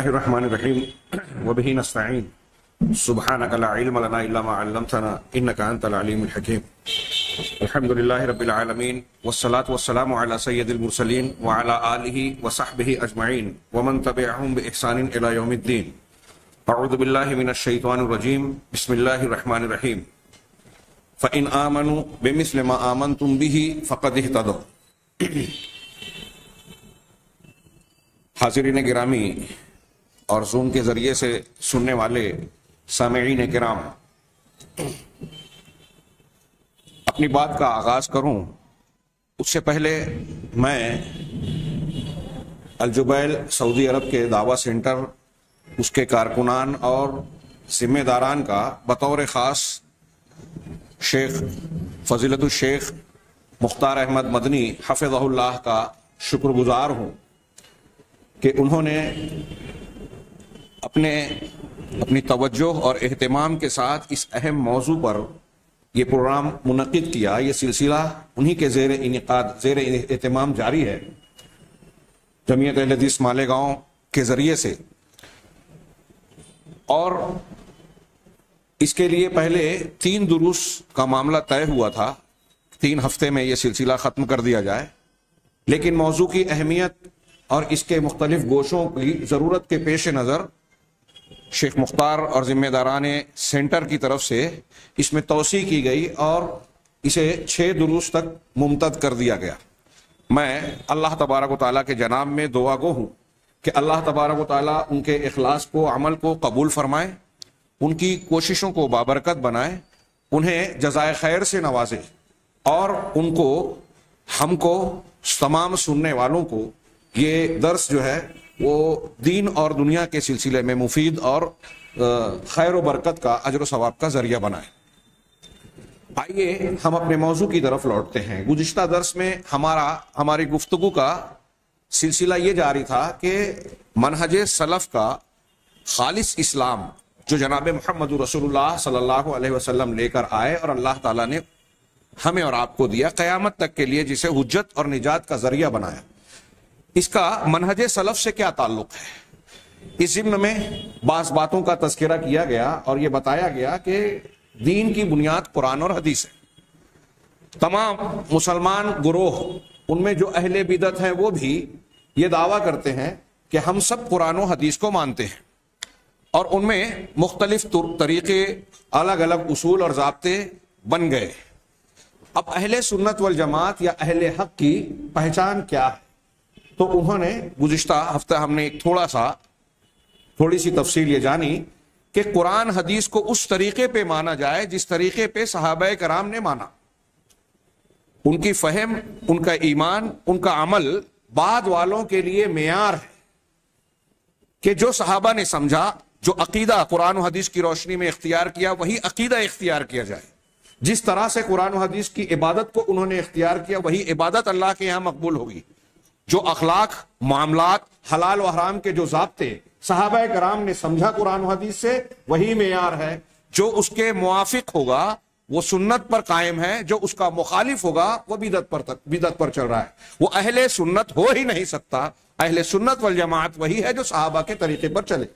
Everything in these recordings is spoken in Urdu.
الله الرحمن الرحيم وبه نستعين سبحانك لا علم لنا إلا ما علمتنا إنك أنت العليم الحكيم. الحمد لله رب العالمين والصلاة والسلام على سيد المرسلين وعلى آله وصحبه أجمعين ومن تبعهم بإحسان إلى يوم الدين. أعوذ بالله من الشيطان الرجيم. بسم الله الرحمن الرحيم. فإن آمنوا بمثل ما آمنتم به فقد اهتدوا. حاضرین گرامی اور زوم کے ذریعے سے سننے والے سامعین کرام، اپنی بات کا آغاز کروں اس سے پہلے میں الجبیل سعودی عرب کے دعویٰ سینٹر، اس کے کارکنان اور ذمہ داران کا بطور خاص شیخ فضیلت الشیخ مختار احمد مدنی حفظہ اللہ کا شکر گزار ہوں کہ انہوں نے اپنی توجہ اور اہتمام کے ساتھ اس اہم موضوع پر یہ پروگرام منعقد کیا. یہ سلسلہ انہی کے زیر اہتمام جاری ہے جمعیت اہل حدیث مالیگاؤں کے ذریعے سے، اور اس کے لیے پہلے 3 دروس کا معاملہ طے ہوا تھا، 3 ہفتے میں یہ سلسلہ ختم کر دیا جائے، لیکن موضوع کی اہمیت اور اس کے مختلف گوشوں کی ضرورت کے پیش نظر شیخ مختار اور ذمہ داران سینٹر کی طرف سے اس میں توسیع کی گئی اور اسے 6 دروس تک ممتد کر دیا گیا. میں اللہ تبارک و تعالیٰ کے جناب میں دعا گو ہوں کہ اللہ تبارک و تعالیٰ ان کے اخلاص کو، عمل کو قبول فرمائے، ان کی کوششوں کو بابرکت بنائے، انہیں جزائے خیر سے نوازے، اور ان کو، ہم کو، تمام سننے والوں کو یہ درس جو ہے وہ دین اور دنیا کے سلسلے میں مفید اور خیر و برکت کا، اجر و ثواب کا ذریعہ بنائے. آئیے ہم اپنے موضوع کی طرف لوٹتے ہیں. گزشتہ درس میں ہماری گفتگو کا سلسلہ یہ جاری تھا کہ منہج سلف کا خالص اسلام جو جناب محمد رسول اللہ صلی اللہ علیہ وسلم لے کر آئے اور اللہ تعالیٰ نے ہمیں اور آپ کو دیا قیامت تک کے لیے، جسے حجت اور نجات کا ذریعہ بنایا، اس کا منہج سلف سے کیا تعلق ہے؟ اس ضمن میں بعض باتوں کا تذکرہ کیا گیا اور یہ بتایا گیا کہ دین کی بنیاد قرآن اور حدیث ہے. تمام مسلمان گروہ، ان میں جو اہل بدعت ہیں وہ بھی یہ دعویٰ کرتے ہیں کہ ہم سب قرآن و حدیث کو مانتے ہیں، اور ان میں مختلف طریقے، الگ الگ اصول اور ضابطے بن گئے. اب اہل سنت والجماعت یا اہل حق کی پہچان کیا ہے؟ تو انہوں نے گزشتہ ہفتہ ہم نے تھوڑی سی تفصیل یہ جانی کہ قرآن حدیث کو اس طریقے پہ مانا جائے جس طریقے پہ صحابہ کرام نے مانا. ان کی فہم، ان کا ایمان، ان کا عمل بعد والوں کے لیے معیار ہے کہ جو صحابہ نے سمجھا، جو عقیدہ قرآن و حدیث کی روشنی میں اختیار کیا، وہی عقیدہ اختیار کیا جائے. جس طرح سے قرآن و حدیث کی عبادت کو انہوں نے اختیار کیا، وہی عبادت اللہ کے یہاں مقبول ہوگی. جو اخلاق، معاملات، حلال و حرام کے جو ضابطے صحابہ کرام نے سمجھا قرآن و حدیث سے، وہی معیار ہے. جو اس کے موافق ہوگا وہ سنت پر قائم ہے، جو اس کا مخالف ہوگا وہ بدعت پر چل رہا ہے. وہ اہل سنت ہو ہی نہیں سکتا. اہل سنت والجماعت وہی ہے جو صحابہ کے طریقے پر چلے.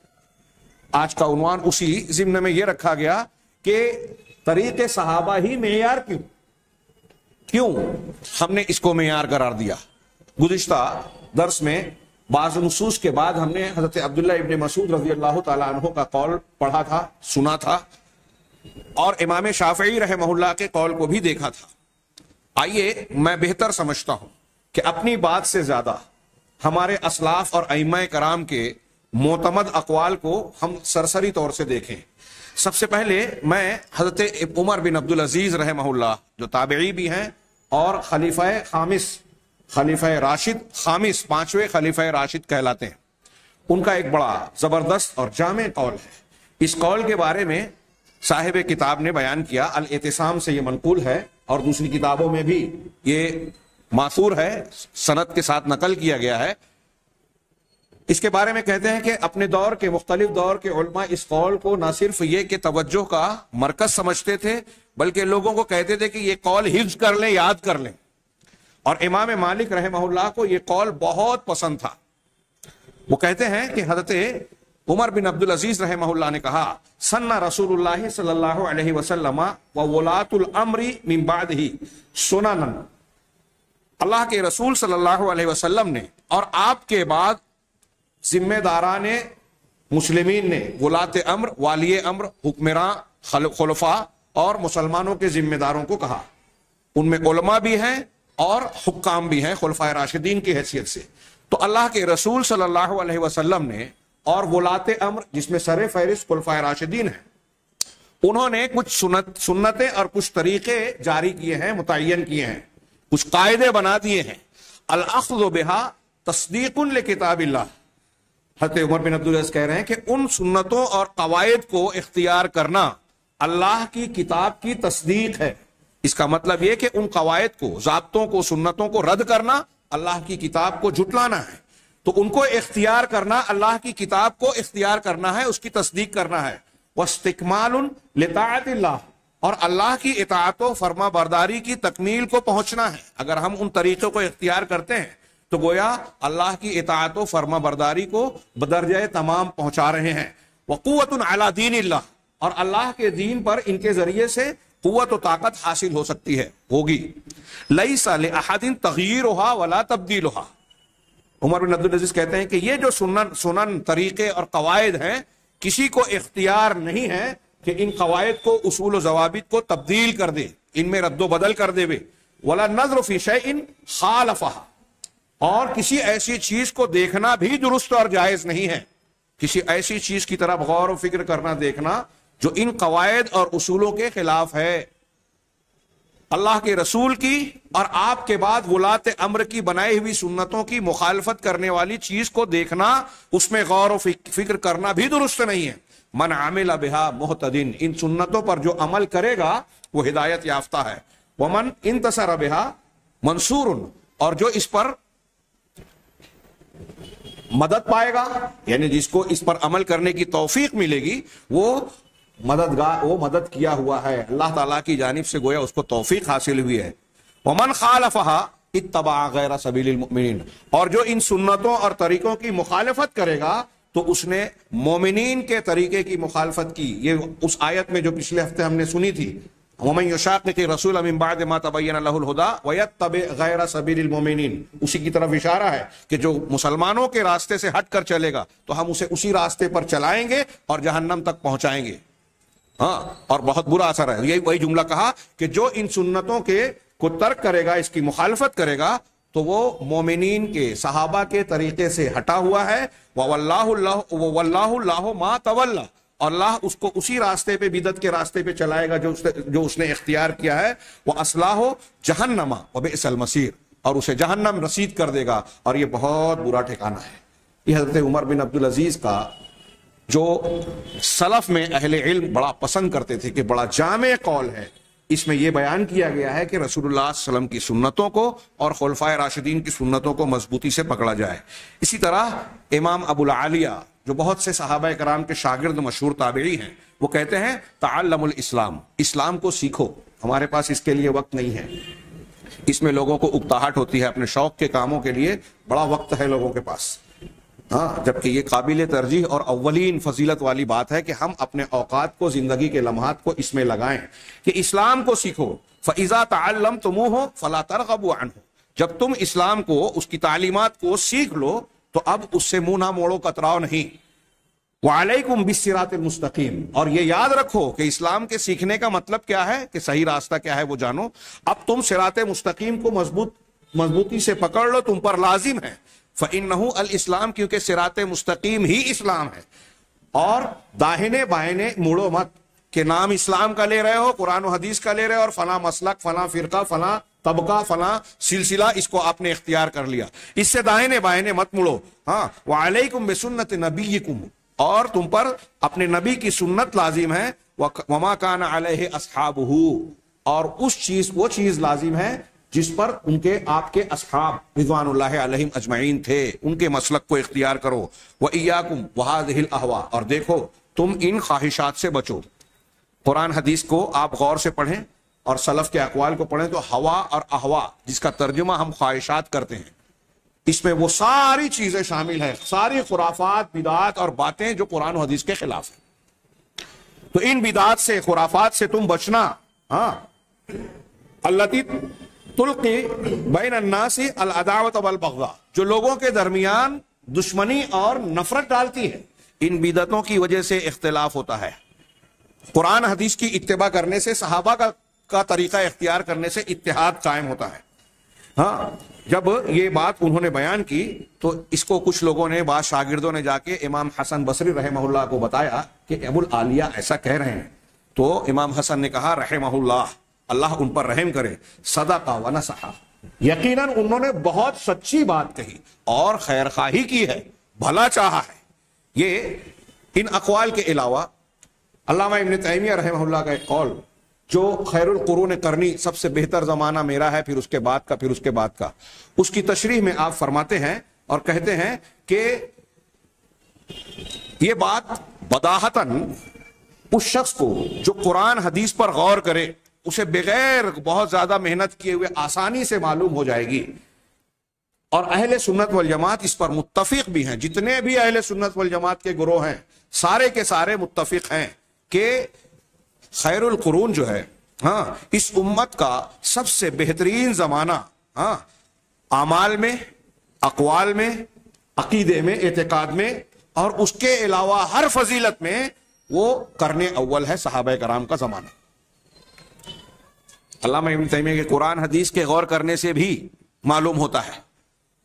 آج کا عنوان اسی ضمن میں یہ رکھا گیا کہ طریقے صحابہ ہی معیار کیوں ہم نے اس کو معیار قرار دیا. گزشتہ درس میں بعض نصوص کے بعد ہم نے حضرت عبداللہ ابن مسعود رضی اللہ تعالیٰ عنہ کا قول پڑھا تھا، سنا تھا، اور امام شافعی رحمہ اللہ کے قول کو بھی دیکھا تھا. آئیے میں بہتر سمجھتا ہوں کہ اپنی بات سے زیادہ ہمارے اسلاف اور ائمہ کرام کے معتمد اقوال کو ہم سرسری طور سے دیکھیں. سب سے پہلے میں حضرت عمر بن عبدالعزیز رحمہ اللہ، جو تابعی بھی ہیں اور خلیفہ راشد خامس، 5ویں خلیفہ راشد کہلاتے ہیں، ان کا ایک بڑا زبردست اور جامع قول ہے. اس قول کے بارے میں صاحب کتاب نے بیان کیا، الاعتصام سے یہ منقول ہے اور دوسری کتابوں میں بھی یہ ماثور ہے، سند کے ساتھ نقل کیا گیا ہے. اس کے بارے میں کہتے ہیں کہ اپنے دور کے، مختلف دور کے علماء اس قول کو نہ صرف یہ کہ توجہ کا مرکز سمجھتے تھے، بلکہ لوگوں کو کہتے تھے کہ یہ قول حفظ کر لیں، یاد کر لیں. اور امام مالک رحمہ اللہ کو یہ قول بہت پسند تھا. وہ کہتے ہیں کہ حضرت عمر بن عبدالعزیز رحمہ اللہ نے کہا سنہ رسول اللہ صلی اللہ علیہ وسلم وولاۃ الامر من بعدہ سننا، اللہ کے رسول صلی اللہ علیہ وسلم نے اور آپ کے بعد ذمہ داران مسلمین نے ولاۃ امر، والی امر، حکمراں، خلفاء اور مسلمانوں کے ذمہ داروں کو کہا، ان میں علماء بھی ہیں اور حکام بھی ہیں خلفائے راشدین کی حیثیت سے۔ تو اللہ کے رسول صلی اللہ علیہ وسلم نے اور ولاۃ امر جس میں سر فہرست خلفائے راشدین ہیں، انہوں نے کچھ سنتیں اور کچھ طریقے جاری کیے ہیں، متعین کیے ہیں، کچھ قاعدے بنا دیے ہیں۔ الاخذ بہا تصدیق لکتاب اللہ، حضرت عمر بن عبدالعزیز کہہ رہے ہیں کہ ان سنتوں اور قواعد کو اختیار کرنا اللہ کی کتاب کی تصدیق ہے۔ اس کا مطلب یہ کہ ان قواعد کو، ضابطوں کو، سنتوں کو رد کرنا اللہ کی کتاب کو جھٹلانا ہے، تو ان کو اختیار کرنا، اللہ کی کتاب کو اختیار کرنا ہے، اس کی تصدیق کرنا ہے۔ واستکمال لطاعت اللہ، اور اللہ کی اطاعت و فرما برداری کی تکمیل کو پہنچنا ہے۔ اگر ہم ان طریقوں کو اختیار کرتے ہیں تو گویا اللہ کی اطاعت و فرما برداری کو بدرجہ تمام پہنچا رہے ہیں۔ وقوت علی دین اللہ، اور اللہ کے دین پر ان کے ذریعے سے قوت و طاقت حاصل ہو سکتی ہے، ہوگی۔ لیس لأحد تغییرها ولا تبدیلها، عمر بن عبدالعزیز کہتے ہیں کہ یہ جو سنن طریقے اور قواعد ہیں، کسی کو اختیار نہیں ہے کہ ان قواعد کو، اصول و ضوابط کو تبدیل کر دے، ان میں رد و بدل کر دے، ولا نظر فی شیء خالفها، اور کسی ایسی چیز کو دیکھنا بھی درست اور جائز نہیں ہے، کسی ایسی چیز کی طرف غور و فکر کرنا، دیکھنا جو ان قواعد اور اصولوں کے خلاف ہے۔ اللہ کے رسول کی اور آپ کے بعد ولاۃ امر کی بنائی ہوئی سنتوں کی مخالفت کرنے والی چیز کو دیکھنا، اس میں غور و فکر کرنا بھی درست نہیں ہے۔ من عمل بها مہتدin، ان سنتوں پر جو عمل کرے گا وہ ہدایت یافتہ ہے۔ ومن انتصر بها منصور، اور جو اس پر مدد پائے گا، یعنی جس کو اس پر عمل کرنے کی توفیق ملے گی، وہ مددگار، وہ مدد کیا ہوا ہے، اللہ تعالیٰ کی جانب سے گویا اس کو توفیق حاصل ہوئی ہے۔ ومن خالفها اتبع غیر سبیل المؤمنین، اور جو ان سنتوں اور طریقوں کی مخالفت کرے گا تو اس نے مومنین کے طریقے کی مخالفت کی۔ یہ اس آیت میں جو پچھلے ہفتے ہم نے سنی تھی، ومن یشاقق الرسول من بعد ما تبین له الهدى ویتبع غیر سبیل المؤمنین، اسی کی طرف اشارہ ہے کہ جو مسلمانوں کے راستے سے ہٹ کر چلے گا تو ہم اسے اسی راستے پر چلائیں گے اور جہنم تک پہنچائیں گے، ہاں، اور بہت برا اثر ہے۔ یہی وہی جملہ کہا کہ جو ان سنتوں کے کو ترک کرے گا، اس کی مخالفت کرے گا، تو وہ مومنین کے، صحابہ کے طریقے سے ہٹا ہوا ہے۔ وَوَاللَّهُ اللَّهُ مَا تَوَلَّى، اور اللہ اس کو اسی راستے پہ، بدعت کے راستے پہ چلائے گا جو اس نے اختیار کیا ہے۔ وَأَصْلَاهُ جَهَنَّمَ وَبِئْسَ الْمَصِيرُ، اور اسے جہنم رسید کر دے گا، اور یہ بہت برا ٹھکانہ ہے۔ یہ حضرت عمر بن عبدالعزیز کا جو سلف میں اہل علم بڑا پسند کرتے تھے کہ بڑا جامع قول ہے، اس میں یہ بیان کیا گیا ہے کہ رسول اللہ صلی اللہ علیہ وسلم کی سنتوں کو اور خلفائے راشدین کی سنتوں کو مضبوطی سے پکڑا جائے۔ اسی طرح امام ابو العالیہ جو بہت سے صحابہ کرام کے شاگرد مشہور تابعی ہیں، وہ کہتے ہیں تعلم الاسلام، اسلام کو سیکھو۔ ہمارے پاس اس کے لیے وقت نہیں ہے، اس میں لوگوں کو اکتاہٹ ہوتی ہے، اپنے شوق کے کاموں کے لیے بڑا وقت ہے لوگوں کے پاس، ہاں، جبکہ یہ قابل ترجیح اور اولین فضیلت والی بات ہے کہ ہم اپنے اوقات کو، زندگی کے لمحات کو اس میں لگائیں کہ اسلام کو سیکھو۔ فَإِذَا تَعَلَّمْتُمُوهُ فَلَا تَرْغَبُوا عَنْهُ، جب تم اسلام کو، اس کی تعلیمات کو سیکھ لو تو اب اس سے منہ نہ موڑو، کتراؤ نہیں۔ وَعَلَيْكُمْ بِالصِّرَاطِ الْمُسْتَقِيمِ، اور یہ یاد رکھو کہ اسلام کے سیکھنے کا مطلب کیا ہے، کہ صحیح راستہ کیا ہے وہ جانو۔ اب تم صراط مستقیم کو مضبوطی سے پکڑ لو، تم پر لازم ہے۔ فَإِنَّهُ الْإِسْلام، کیونکہ صراط مستقیم ہی اسلام ہے، اور داہنے بائنے مڑو مت کہ نام اسلام کا لے رہے ہو، قرآن و حدیث کا لے رہے ہو، اور فلاں مسلک، فلاں فرقہ، فلاں طبقہ، فلاں سلسلہ، اس کو آپ نے اختیار کر لیا، اس سے داہنے بائنے مت مڑو۔ ہاں، وَعَلَيْكُمْ بِسُنَّةِ نَبِيِّكُمْ، اور تم پر اپنے نبی کی سنت لازم ہے۔ وَمَا كَانَ عَلَيْهِ أَصْحَابُهُ، اور وہ چیز لازم ہے جس پر ان کے، آپ کے اصحاب رضوان اللہ علیہم اجمعین تھے، ان کے مسلک کو اختیار کرو۔ وَإِيَّاكُمْ وَهَذِهِ الْأَهْوَاء، اور دیکھو تم ان خواہشات سے بچو۔ قرآن حدیث کو آپ غور سے پڑھیں اور سلف کے اقوال کو پڑھیں تو ہوا اور احوا، جس کا ترجمہ ہم خواہشات کرتے ہیں، اس میں وہ ساری چیزیں شامل ہیں، ساری خرافات، بدعات اور باتیں جو قرآن و حدیث کے خلاف ہیں۔ تو ان بدعات سے، خرافات سے تم بچنا۔ ہاں، التی تلقی بین الناس العداوۃ والبغضاء، جو لوگوں کے درمیان دشمنی اور نفرت ڈالتی ہے، ان بدعتوں کی وجہ سے اختلاف ہوتا ہے۔ قرآن حدیث کی اتباع کرنے سے، صحابہ کا طریقہ اختیار کرنے سے اتحاد قائم ہوتا ہے۔ ہاں، جب یہ بات انہوں نے بیان کی تو اس کو کچھ لوگوں نے، بعض شاگردوں نے جا کے امام حسن بصری رحمہ اللہ کو بتایا کہ ابو العالیہ ایسا کہہ رہے ہیں۔ تو امام حسن نے کہا رحمہ اللہ، اللہ ان پر رحم کرے، صدق و نصح، یقیناً انہوں نے بہت سچی بات کہی اور خیر خواہی کی ہے، بھلا چاہا ہے۔ یہ ان اقوال کے علاوہ علامہ ابن تیمیہ رحمہ اللہ کا ایک قول، جو خیر القرون قرنی، سب سے بہتر زمانہ میرا ہے، پھر اس کے بعد کا، پھر اس کے بعد کا، اس کی تشریح میں آپ فرماتے ہیں اور کہتے ہیں کہ یہ بات بداہتاً اس شخص کو جو قرآن حدیث پر غور کرے، اسے بغیر بہت زیادہ محنت کیے ہوئے آسانی سے معلوم ہو جائے گی۔ اور اہل سنت والجماعت اس پر متفق بھی ہیں، جتنے بھی اہل سنت والجماعت کے گروہ ہیں سارے کے سارے متفق ہیں کہ خیر القرون جو ہے، ہاں، اس امت کا سب سے بہترین زمانہ، ہاں، اعمال میں، اقوال میں، عقیدے میں، اعتقاد میں اور اس کے علاوہ ہر فضیلت میں وہ قرن اول ہے، صحابہ کرام کا زمانہ۔ علامہ ابن تیمیہ کے قرآن حدیث کے غور کرنے سے بھی معلوم ہوتا ہے،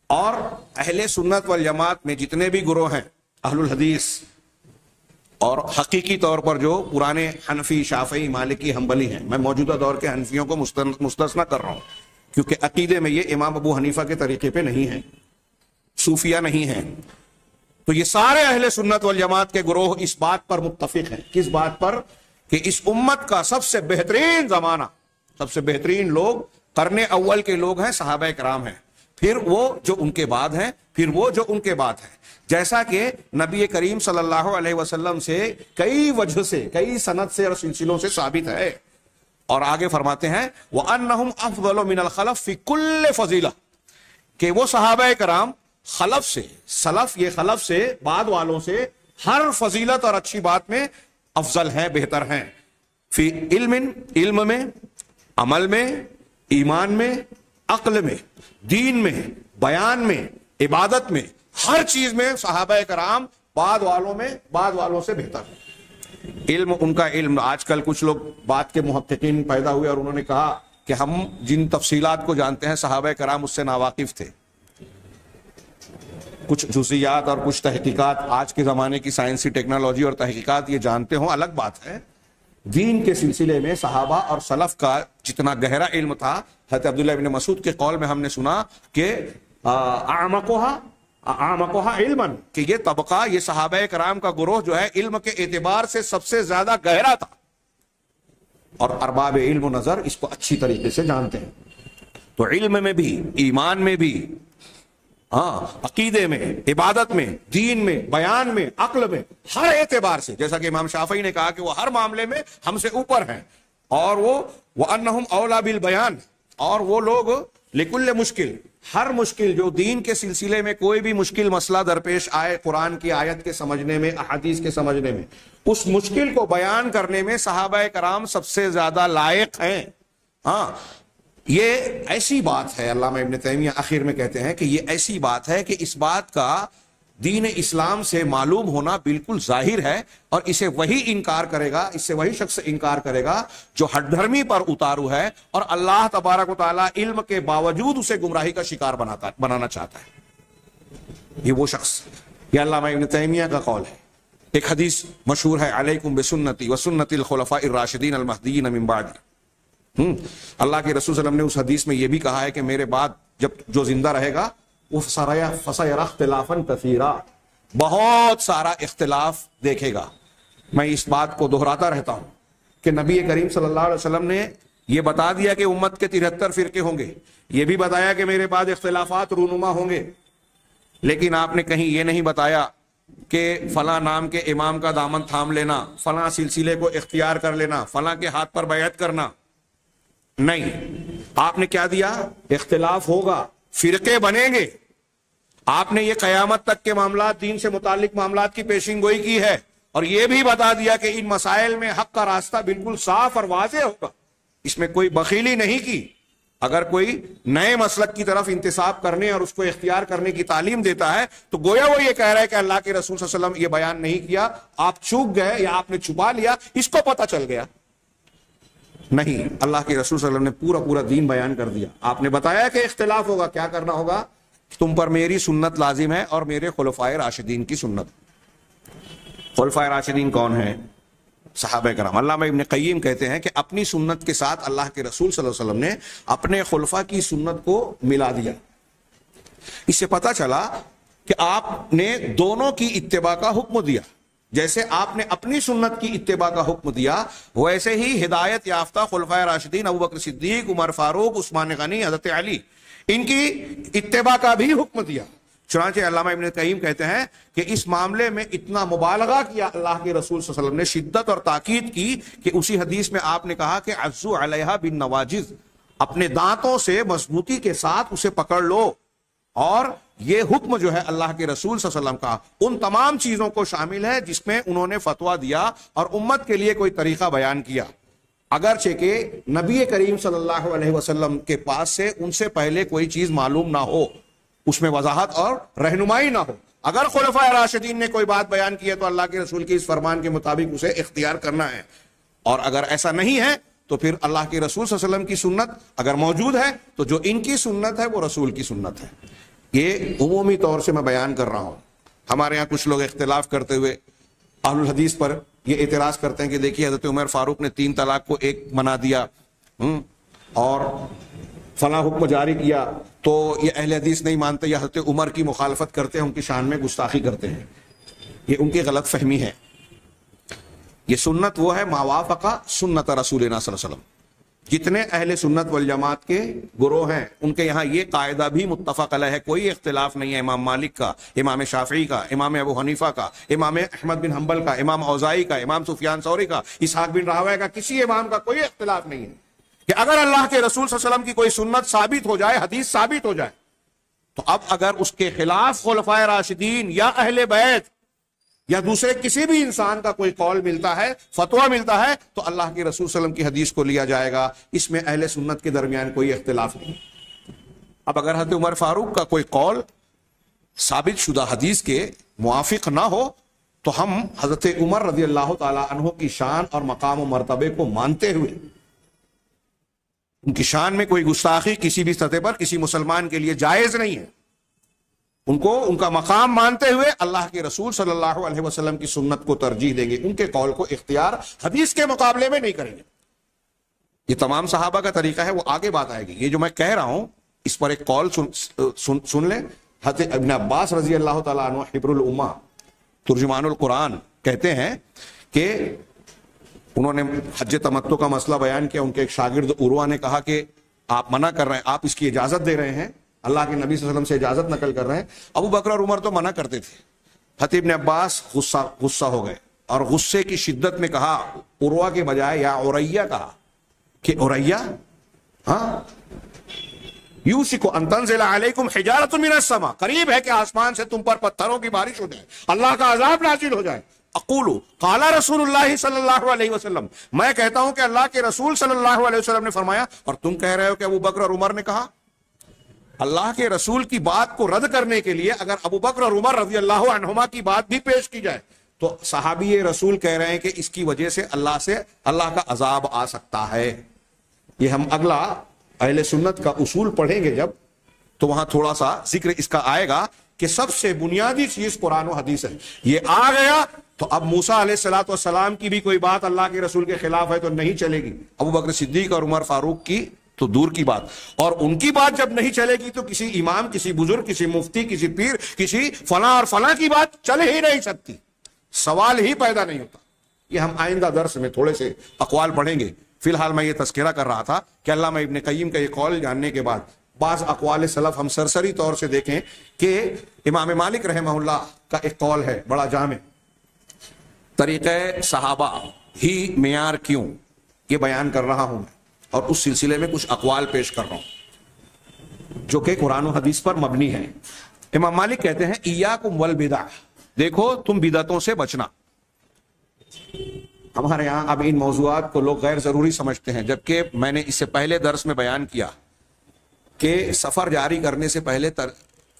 اور اہل سنت والجماعت میں جتنے بھی گروہ ہیں، اہل الحدیث، اور حقیقی طور پر جو پرانے حنفی، شافعی، مالکی، حنبلی ہیں، میں موجودہ دور کے حنفیوں کو مستثنی کر رہا ہوں کیونکہ عقیدے میں یہ امام ابو حنیفہ کے طریقے پہ نہیں ہیں، صوفیہ نہیں ہیں۔ تو یہ سارے اہل سنت والجماعت کے گروہ اس بات پر متفق ہیں، کس بات پر؟ کہ اس امت کا سب سے بہترین زمانہ، سب سے بہترین لوگ قرن اول کے لوگ ہیں، صحابہ کرام ہیں، پھر وہ جو ان کے بعد ہیں، پھر وہ جو ان کے بعد ہیں، جیسا کہ نبی کریم صلی اللہ علیہ وسلم سے کئی وجہ سے، کئی سند سے اور سلسلوں سے ثابت ہے۔ اور آگے فرماتے ہیں وَأَنَّهُمْ أَفْضَلُ مِنَ الْخَلَفِ فِي كُلِّ فَضِيلَةٍ، کہ وہ صحابہ کرام خلف سے، سلف یہ خلف سے، بعد والوں سے ہر فضیلت اور اچھی بات میں افضل ہیں، بہتر ہیں۔ فی علم میں، عمل میں، ایمان میں، عقل میں، دین میں، بیان میں، عبادت میں، ہر چیز میں صحابہ کرام بعد والوں سے بہتر ہیں۔ علم، ان کا علم، آج کل کچھ لوگ بات کے محققین پیدا ہوئے اور انہوں نے کہا کہ ہم جن تفصیلات کو جانتے ہیں صحابہ کرام اس سے ناواقف تھے۔ کچھ جزئیات اور کچھ تحقیقات آج کے زمانے کی سائنسی ٹیکنالوجی اور تحقیقات یہ جانتے ہوں، الگ بات ہے۔ دین کے سلسلے میں صحابہ اور سلف کا جتنا گہرا علم تھا، حضرت عبداللہ ابن مسعود کے قول میں ہم نے سنا کہ اعمقها علما، کہ یہ طبقہ، یہ صحابہ کرام کا گروہ جو ہے علم کے اعتبار سے سب سے زیادہ گہرا تھا، اور ارباب علم و نظر اس کو اچھی طریقے سے جانتے ہیں۔ تو علم میں بھی، ایمان میں بھی، ہاں، عقیدے میں، عبادت میں، دین میں، بیان میں، عقل میں، ہر اعتبار سے، جیسا کہ امام شافعی نے کہا کہ وہ ہر معاملے میں ہم سے اوپر ہیں، اور وہ وَأَنَّهُمْ أَوْلَى بِالْبَيَانِ، اور وہ لوگ لکل مشکل، ہر مشکل، جو دین کے سلسلے میں کوئی بھی مشکل مسئلہ درپیش آئے، قرآن کی آیت کے سمجھنے میں، احادیث کے سمجھنے میں، اس مشکل کو بیان کرنے میں صحابہ کرام سب سے زیادہ لائق ہیں۔ ہاں، یہ ایسی بات ہے، علامہ ابن تیمیہ آخر میں کہتے ہیں کہ یہ ایسی بات ہے کہ اس بات کا دین اسلام سے معلوم ہونا بالکل ظاہر ہے، اور اسے وہی انکار کرے گا، اس سے وہی شخص انکار کرے گا جو ہٹ دھرمی پر اتارو ہے اور اللہ تبارک و تعالیٰ علم کے باوجود اسے گمراہی کا شکار بنانا چاہتا ہے۔ یہ وہ شخص، یہ علامہ ابن تیمیہ کا قول ہے۔ ایک حدیث مشہور ہے، علیکم بسنتی وسنت الخلفاء الراشدین المہدیین من بعدی۔ اللہ کے رسول صلی اللہ علیہ وسلم نے اس حدیث میں یہ بھی کہا ہے کہ میرے بعد جب جو زندہ رہے گا وہ فَسَيَرَى اخْتِلَافًا كَثِيرًا، بہت سارا اختلاف دیکھے گا۔ میں اس بات کو دہراتا رہتا ہوں کہ نبی کریم صلی اللہ علیہ وسلم نے یہ بتا دیا کہ امت کے 73 فرقے ہوں گے، یہ بھی بتایا کہ میرے بعد اختلافات رونما ہوں گے، لیکن آپ نے کہیں یہ نہیں بتایا کہ فلاں نام کے امام کا دامن تھام لینا، فلاں سلسلے کو اختیار کر لینا، فلاں کے ہاتھ پر بیعت کرنا، نہیں۔ آپ نے کیا دیا؟ اختلاف ہوگا، فرقے بنیں گے، آپ نے یہ قیامت تک کے معاملات، دین سے متعلق معاملات کی پیشین گوئی کی ہے، اور یہ بھی بتا دیا کہ ان مسائل میں حق کا راستہ بالکل صاف اور واضح ہوگا، اس میں کوئی بخیلی نہیں کی۔ اگر کوئی نئے مسلک کی طرف انتساب کرنے اور اس کو اختیار کرنے کی تعلیم دیتا ہے تو گویا وہ یہ کہہ رہا ہے کہ اللہ کے رسول صلی اللہ علیہ وسلم یہ بیان نہیں کیا، آپ چوک گئے یا آپ نے چھپا لیا، اس کو پتہ چل گیا۔ نہیں، اللہ کے رسول صلی اللہ علیہ وسلم نے پورا دین بیان کر دیا۔ آپ نے بتایا کہ اختلاف ہوگا، کیا کرنا ہوگا؟ تم پر میری سنت لازم ہے اور میرے خلفائے راشدین کی سنت۔ خلفائے راشدین کون ہیں؟ صحابہ کرام۔ علامہ ابن قیم کہتے ہیں کہ اپنی سنت کے ساتھ اللہ کے رسول صلی اللہ علیہ وسلم نے اپنے خلفاء کی سنت کو ملا دیا۔ اس سے پتہ چلا کہ آپ نے دونوں کی اتباع کا حکم دیا۔ جیسے آپ نے اپنی سنت کی اتباع کا حکم دیا، ویسے ہی ہدایت یافتہ خلفائے راشدین ابوبکر صدیق، عمر فاروق، عثمان غنی، حضرت علی، ان کی اتباع کا بھی حکم دیا۔ چنانچہ علامہ ابن قیم کہتے ہیں کہ اس معاملے میں اتنا مبالغہ کیا اللہ کے رسول صلی اللہ علیہ وسلم نے، شدت اور تاکید کی کہ اسی حدیث میں آپ نے کہا کہ عزو علیہا بالنواجذ، اپنے دانتوں سے مضبوطی کے ساتھ اسے پکڑ لو۔ اور یہ حکم جو ہے اللہ کے رسول صلی اللہ علیہ وسلم کا ان تمام چیزوں کو شامل ہے جس میں انہوں نے فتویٰ دیا اور امت کے لیے کوئی طریقہ بیان کیا، اگرچہ کہ نبی کریم صلی اللہ علیہ وسلم کے پاس سے ان سے پہلے کوئی چیز معلوم نہ ہو، اس میں وضاحت اور رہنمائی نہ ہو۔ اگر خلفائے راشدین نے کوئی بات بیان کی ہے تو اللہ کے رسول کے اس فرمان کے مطابق اسے اختیار کرنا ہے، اور اگر ایسا نہیں ہے تو پھر اللہ کے رسول صلی اللہ علیہ وسلم کی سنت اگر موجود ہے تو جو ان کی سنت ہے وہ رسول کی سنت ہے۔ یہ عمومی طور سے میں بیان کر رہا ہوں۔ ہمارے یہاں کچھ لوگ اختلاف کرتے ہوئے اہل الحدیث پر یہ اعتراض کرتے ہیں کہ دیکھیے حضرت عمر فاروق نے 3 طلاق کو 1 بنا دیا اور فلاں حکم جاری کیا، تو یہ اہل حدیث نہیں مانتے، یا حضرت عمر کی مخالفت کرتے ہیں، ان کی شان میں گستاخی کرتے ہیں۔ یہ ان کی غلط فہمی ہے۔ یہ سنت وہ ہے ما وافق سنت رسولنا صلی اللہ علیہ وسلم۔ جتنے اہل سنت والجماعت کے گروہ ہیں ان کے یہاں یہ قاعدہ بھی متفق علیہ ہے، کوئی اختلاف نہیں ہے امام مالک کا، امام شافعی کا، امام ابو حنیفہ کا، امام احمد بن حنبل کا، امام اوزاعی کا، امام سفیان ثوری کا، اسحاق بن راہویہ کا، کسی امام کا کوئی اختلاف نہیں ہے کہ اگر اللہ کے رسول صلی اللہ علیہ وسلم کی کوئی سنت ثابت ہو جائے، حدیث ثابت ہو جائے، تو اب اگر اس کے خلاف خلفائے راشدین یا اہل بیت یا دوسرے کسی بھی انسان کا کوئی قول ملتا ہے، فتویٰ ملتا ہے، تو اللہ کے رسول صلی اللہ علیہ وسلم کی حدیث کو لیا جائے گا، اس میں اہل سنت کے درمیان کوئی اختلاف نہیں۔ اب اگر حضرت عمر فاروق کا کوئی قول ثابت شدہ حدیث کے موافق نہ ہو تو ہم حضرت عمر رضی اللہ تعالی عنہ کی شان اور مقام و مرتبے کو مانتے ہوئے، ان کی شان میں کوئی گستاخی کسی بھی سطح پر کسی مسلمان کے لیے جائز نہیں ہے، ان کو ان کا مقام مانتے ہوئے اللہ کے رسول صلی اللہ علیہ وسلم کی سنت کو ترجیح دیں گے، ان کے قول کو اختیار حدیث کے مقابلے میں نہیں کریں گے۔ یہ تمام صحابہ کا طریقہ ہے، وہ آگے بات آئے گی۔ یہ جو میں کہہ رہا ہوں اس پر ایک قول سن لیں۔ حضرت ابن عباس رضی اللہ تعالیٰ عنہ حبر الامہ ترجمان القرآن کہتے ہیں کہ انہوں نے حج تمتع کا مسئلہ بیان کیا، ان کے ایک شاگرد عروہ نے کہا کہ آپ منع کر رہے ہیں، آپ اس کی اجازت دے رہے ہیں، اللہ کے نبی صلی اللہ علیہ وسلم سے اجازت نقل کر رہے ہیں۔ ابو بکر اور عمر تو منع کرتے تھے۔ حضرت ابن عباس غصہ ہو گئے اور غصے کی شدت میں کہا، عروہ کے بجائے یا عریہ کہا کہ عریہ، ہاں یوشک ان تنزل علیکم حجارۃ من السماء، قریب ہے کہ آسمان سے تم پر پتھروں کی بارش ہو جائے، اللہ کا عذاب نازل ہو جائے۔ اقول قال رسول اللہ صلی اللہ علیہ وسلم، میں کہتا ہوں کہ اللہ کے رسول صلی اللہ علیہ وسلم نے فرمایا، اور تم کہہ رہے ہو کہ ابو بکر اور عمر نے کہا۔ اللہ کے رسول کی بات کو رد کرنے کے لیے اگر ابو بکر اور عمر رضی اللہ عنہما کی بات بھی پیش کی جائے تو صحابی رسول کہہ رہے ہیں کہ اس کی وجہ سے اللہ کا عذاب آ سکتا ہے۔ یہ ہم اگلا اہل سنت کا اصول پڑھیں گے جب، تو وہاں تھوڑا سا ذکر اس کا آئے گا کہ سب سے بنیادی چیز قرآن و حدیث ہے۔ یہ آ گیا تو اب موسیٰ علیہ الصلوۃ والسلام کی بھی کوئی بات اللہ کے رسول کے خلاف ہے تو نہیں چلے گی، ابو بکر صدیق اور عمر فاروق کی تو دور کی بات، اور ان کی بات جب نہیں چلے گی تو کسی امام، کسی بزرگ، کسی مفتی، کسی پیر، کسی فلاں اور فلاں کی بات چل ہی نہیں سکتی، سوال ہی پیدا نہیں ہوتا۔ یہ ہم آئندہ درس میں تھوڑے سے اقوال پڑھیں گے۔ فی الحال میں یہ تذکرہ کر رہا تھا کہ علامہ ابن قیم کا یہ قول جاننے کے بعد بعض اقوال سلف ہم سرسری طور سے دیکھیں کہ امام مالک رحمہ اللہ کا ایک قول ہے بڑا جامع، طریقہ صحابہ ہی معیار کیوں، یہ بیان کر رہا ہوں اور اس سلسلے میں کچھ اقوال پیش کر رہا ہوں جو کہ قرآن و حدیث پر مبنی ہے۔ امام مالک کہتے ہیں ایاکم والبدع، دیکھو تم بدعتوں سے بچنا. ہمارے یہاں اب ان موضوعات کو لوگ غیر ضروری سمجھتے ہیں، جبکہ میں نے اس سے پہلے درس میں بیان کیا کہ سفر جاری کرنے سے پہلے